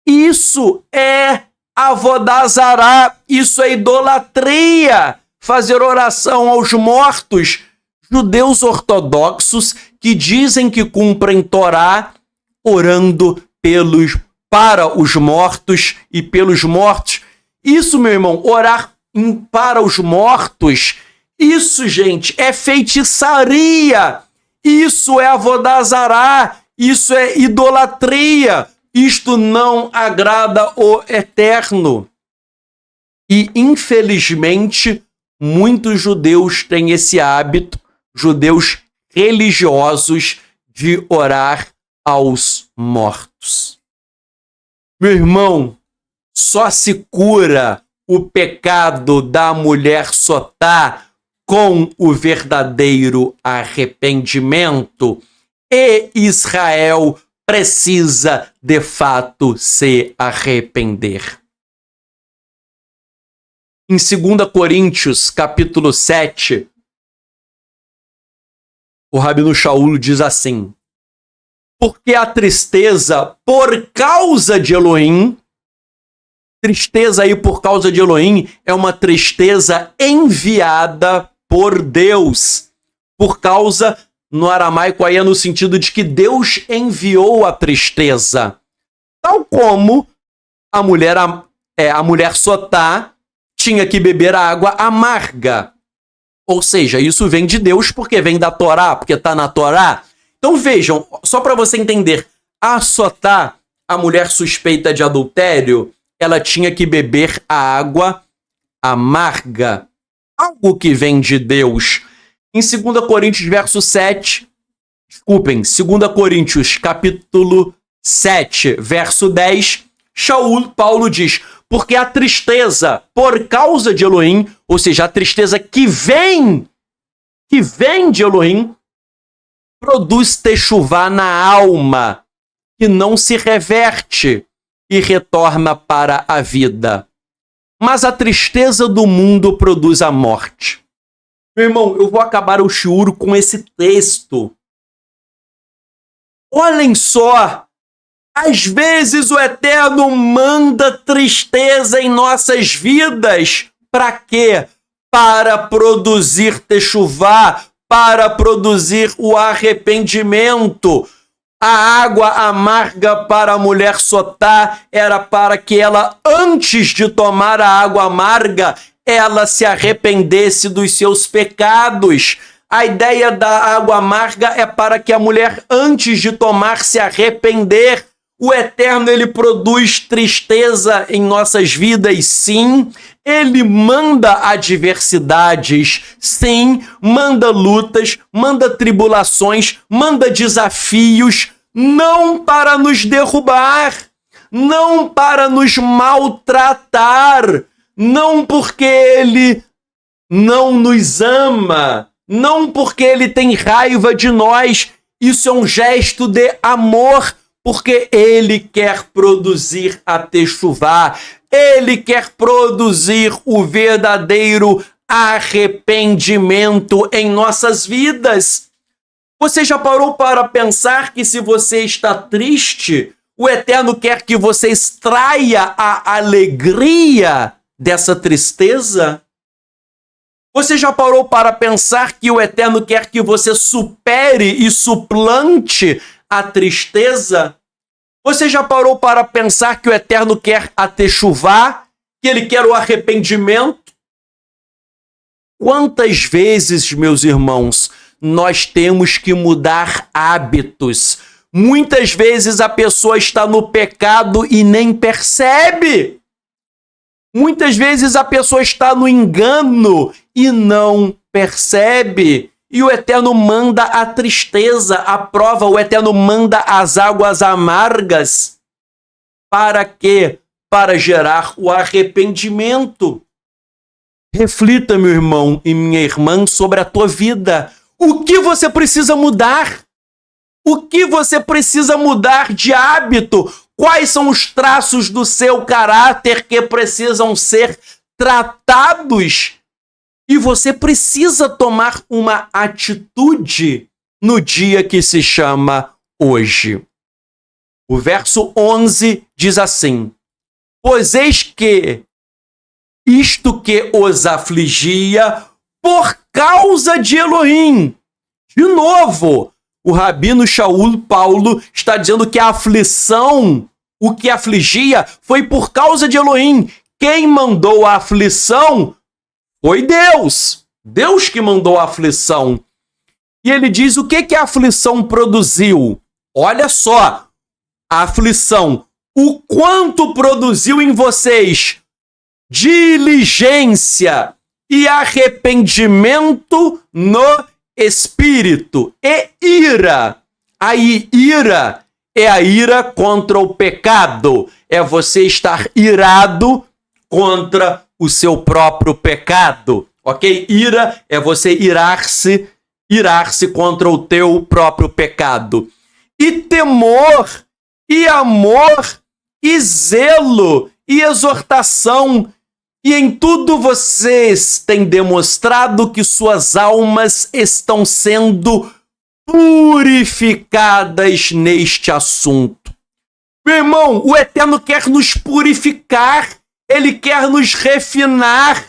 Isso é Avodazará, isso é idolatria. Fazer oração aos mortos. Judeus ortodoxos que dizem que cumprem Torá orando para os mortos e pelos mortos. Isso, meu irmão, orar para os mortos, isso, gente, é feitiçaria. Isso é avodazará, isso é idolatria. Isto não agrada o Eterno. E, infelizmente, muitos judeus têm esse hábito, judeus religiosos, de orar aos mortos. Meu irmão, só se cura o pecado da mulher Sotá com o verdadeiro arrependimento, e Israel precisa, de fato, se arrepender. Em 2 Coríntios, capítulo 7, o Rabino Shaul diz assim: porque a tristeza por causa de Elohim, tristeza aí por causa de Elohim é uma tristeza enviada por Deus. Por causa, no aramaico aí é no sentido de que Deus enviou a tristeza. Tal como a mulher Sotá tinha que beber a água amarga. Ou seja, isso vem de Deus porque vem da Torá, porque está na Torá. Então vejam, só para você entender, a Sotá, a mulher suspeita de adultério, ela tinha que beber a água amarga, algo que vem de Deus. Em 2 Coríntios, verso 7, desculpem, 2 Coríntios, capítulo 7, verso 10, Paulo diz: porque a tristeza por causa de Elohim, ou seja, a tristeza que vem de Elohim, produz techuvá na alma, que não se reverte e retorna para a vida. Mas a tristeza do mundo produz a morte. Meu irmão, eu vou acabar o shiur com esse texto. Olhem só, às vezes o Eterno manda tristeza em nossas vidas. Para quê? Para produzir techuvá, para produzir o arrependimento. A água amarga para a mulher Sotá era para que ela, antes de tomar a água amarga, ela se arrependesse dos seus pecados. A ideia da água amarga é para que a mulher, antes de tomar, se arrepender. O Eterno, ele produz tristeza em nossas vidas, sim. Ele manda adversidades, sim. Manda lutas, manda tribulações, manda desafios, não para nos derrubar, não para nos maltratar, não porque ele não nos ama, não porque ele tem raiva de nós. Isso é um gesto de amor, porque ele quer produzir a techuvá, ele quer produzir o verdadeiro arrependimento em nossas vidas. Você já parou para pensar que se você está triste, o Eterno quer que você extraia a alegria dessa tristeza? Você já parou para pensar que o Eterno quer que você supere e suplante a tristeza? Você já parou para pensar que o Eterno quer a techuvá, que ele quer o arrependimento? Quantas vezes, meus irmãos, nós temos que mudar hábitos? Muitas vezes a pessoa está no pecado e nem percebe. Muitas vezes a pessoa está no engano e não percebe. E o Eterno manda a tristeza, a prova, o Eterno manda as águas amargas. Para quê? Para gerar o arrependimento. Reflita, meu irmão e minha irmã, sobre a tua vida. O que você precisa mudar? O que você precisa mudar de hábito? Quais são os traços do seu caráter que precisam ser tratados? E você precisa tomar uma atitude no dia que se chama hoje. O verso 11 diz assim: Pois eis que isto que os afligia por causa de Elohim. De novo, o rabino Shaul Paulo está dizendo que a aflição, o que afligia, foi por causa de Elohim. Quem mandou a aflição foi Deus. Deus que mandou a aflição. E ele diz o que a aflição produziu. Olha só, a aflição, o quanto produziu em vocês diligência e arrependimento no espírito e ira. Aí, ira é a ira contra o pecado. É você estar irado contra o seu próprio pecado, ok? Ira é você irar-se contra o teu próprio pecado. E temor, e amor, e zelo, e exortação. E em tudo vocês têm demonstrado que suas almas estão sendo purificadas neste assunto. Meu irmão, o Eterno quer nos purificar, ele quer nos refinar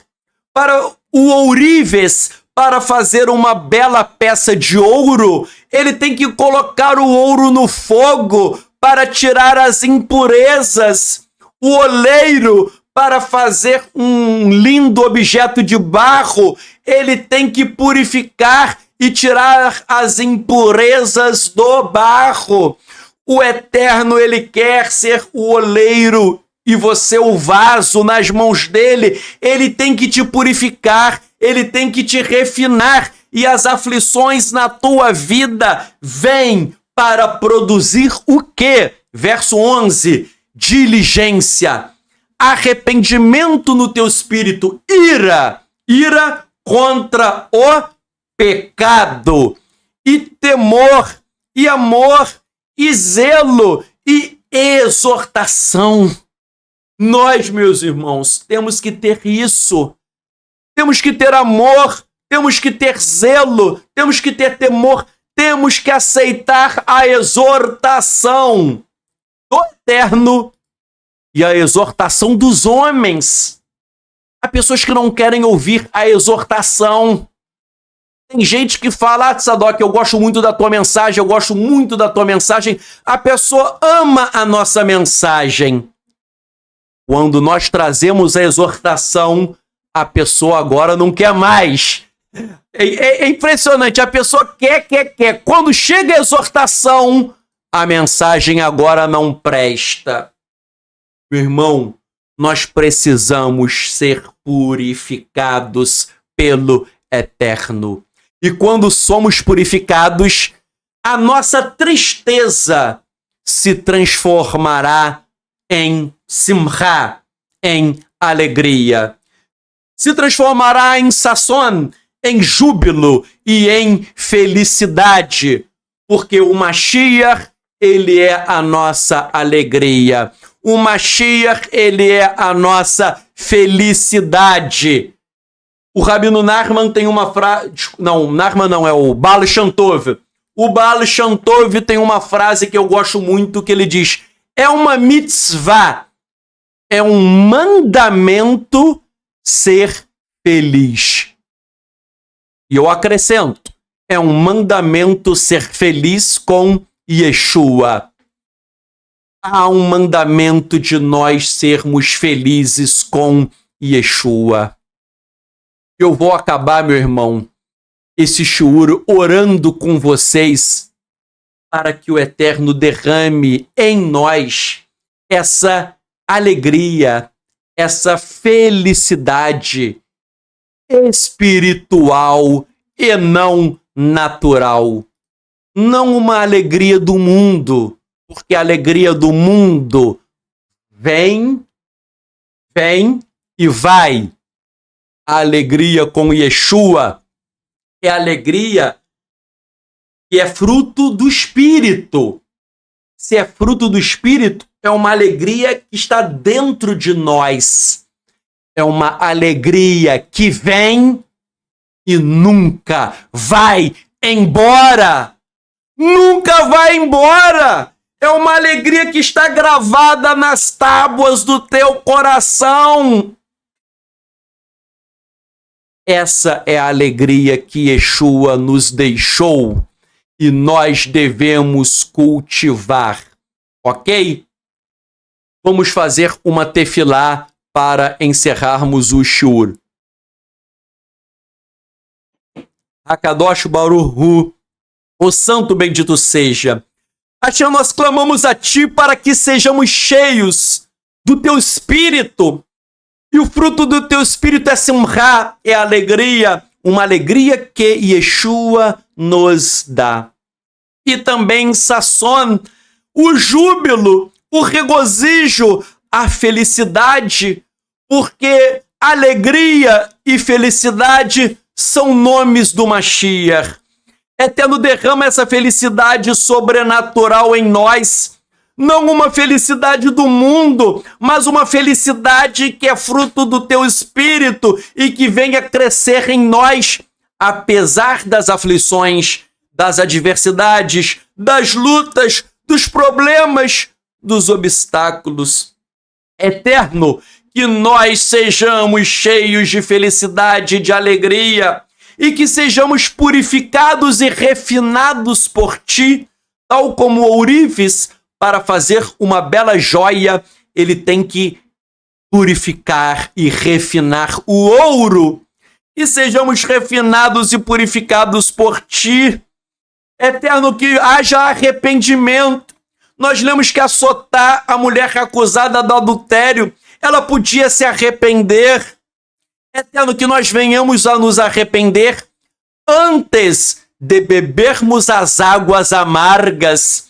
para o ourives, para fazer uma bela peça de ouro. Ele tem que colocar o ouro no fogo para tirar as impurezas. O oleiro, para fazer um lindo objeto de barro, ele tem que purificar e tirar as impurezas do barro. O Eterno, ele quer ser o oleiro e você o vaso nas mãos dele. Ele tem que te purificar, ele tem que te refinar. E as aflições na tua vida vêm para produzir o quê? Verso 11, diligência, arrependimento no teu espírito, ira contra o pecado, e temor, e amor, e zelo, e exortação. Nós, meus irmãos, temos que ter isso. Temos que ter amor, temos que ter zelo, temos que ter temor, temos que aceitar a exortação do Eterno e a exortação dos homens. Há pessoas que não querem ouvir a exortação. Tem gente que fala, Tzadok, eu gosto muito da tua mensagem, eu gosto muito da tua mensagem. A pessoa ama a nossa mensagem. Quando nós trazemos a exortação, a pessoa agora não quer mais. É impressionante, a pessoa quer. Quando chega a exortação, a mensagem agora não presta. Meu irmão, nós precisamos ser purificados pelo Eterno. E quando somos purificados, a nossa tristeza se transformará em simcha, em alegria. Se transformará em sasson, em júbilo e em felicidade. Porque o Mashiach, ele é a nossa alegria. O Mashiach, ele é a nossa felicidade. O Rabino Nachman tem uma frase... Não, Nachman não, é o Baal Shem Tov. O Baal Shem Tov tem uma frase que eu gosto muito, que ele diz: é uma mitzvah, é um mandamento ser feliz. E eu acrescento, é um mandamento ser feliz com Yeshua. Há um mandamento de nós sermos felizes com Yeshua. Eu vou acabar, meu irmão, esse shiur orando com vocês para que o Eterno derrame em nós essa alegria, essa felicidade espiritual e não natural. Não uma alegria do mundo, porque a alegria do mundo vem e vai. A alegria com Yeshua é a alegria que é fruto do Espírito. Se é fruto do Espírito, é uma alegria que está dentro de nós. É uma alegria que vem e nunca vai embora. Nunca vai embora. É uma alegria que está gravada nas tábuas do teu coração. Essa é a alegria que Yeshua nos deixou e nós devemos cultivar, ok? Vamos fazer uma tefilá para encerrarmos o shur. Hakadosh Baruch Hu, o santo bendito seja. Hashem, nós clamamos a ti para que sejamos cheios do teu espírito. E o fruto do teu espírito é simra, é alegria, uma alegria que Yeshua nos dá. E também sasson, o júbilo, o regozijo, a felicidade, porque alegria e felicidade são nomes do Mashiach. Eterno, derrama essa felicidade sobrenatural em nós. Não uma felicidade do mundo, mas uma felicidade que é fruto do teu espírito e que venha crescer em nós, apesar das aflições, das adversidades, das lutas, dos problemas, dos obstáculos. Eterno, que nós sejamos cheios de felicidade e de alegria e que sejamos purificados e refinados por ti, tal como ourives. Para fazer uma bela joia, ele tem que purificar e refinar o ouro. E sejamos refinados e purificados por ti. Eterno, que haja arrependimento. Nós lemos que a Sotá, a mulher acusada do adultério, ela podia se arrepender. Eterno, que nós venhamos a nos arrepender antes de bebermos as águas amargas.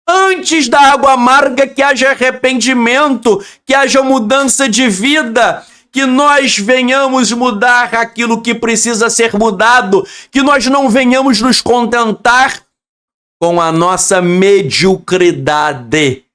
Antes da água amarga, que haja arrependimento, que haja mudança de vida, que nós venhamos mudar aquilo que precisa ser mudado, que nós não venhamos nos contentar com a nossa mediocridade,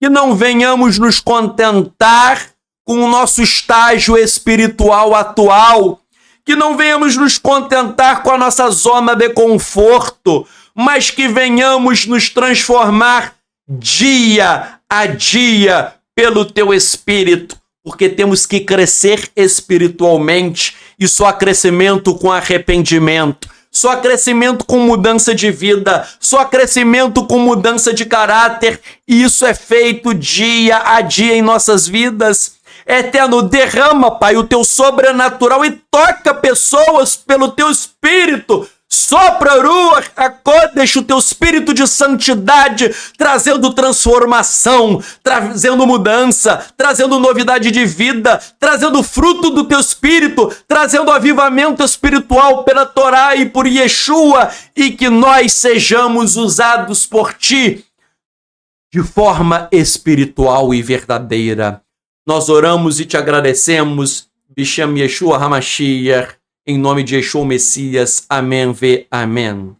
que não venhamos nos contentar com o nosso estágio espiritual atual, que não venhamos nos contentar com a nossa zona de conforto, mas que venhamos nos transformar dia a dia pelo teu Espírito, porque temos que crescer espiritualmente, e só há crescimento com arrependimento, só há crescimento com mudança de vida, só há crescimento com mudança de caráter, e isso é feito dia a dia em nossas vidas. Eterno, derrama, Pai, o teu sobrenatural e toca pessoas pelo teu Espírito. Sopra, Ruach HaKodesh, o teu espírito de santidade, trazendo transformação, trazendo mudança, trazendo novidade de vida, trazendo fruto do teu espírito, trazendo avivamento espiritual pela Torá e por Yeshua, e que nós sejamos usados por ti de forma espiritual e verdadeira. Nós oramos e te agradecemos, Bishem Yeshua HaMashiach, em nome de Yeshua Messias. Amém, amém.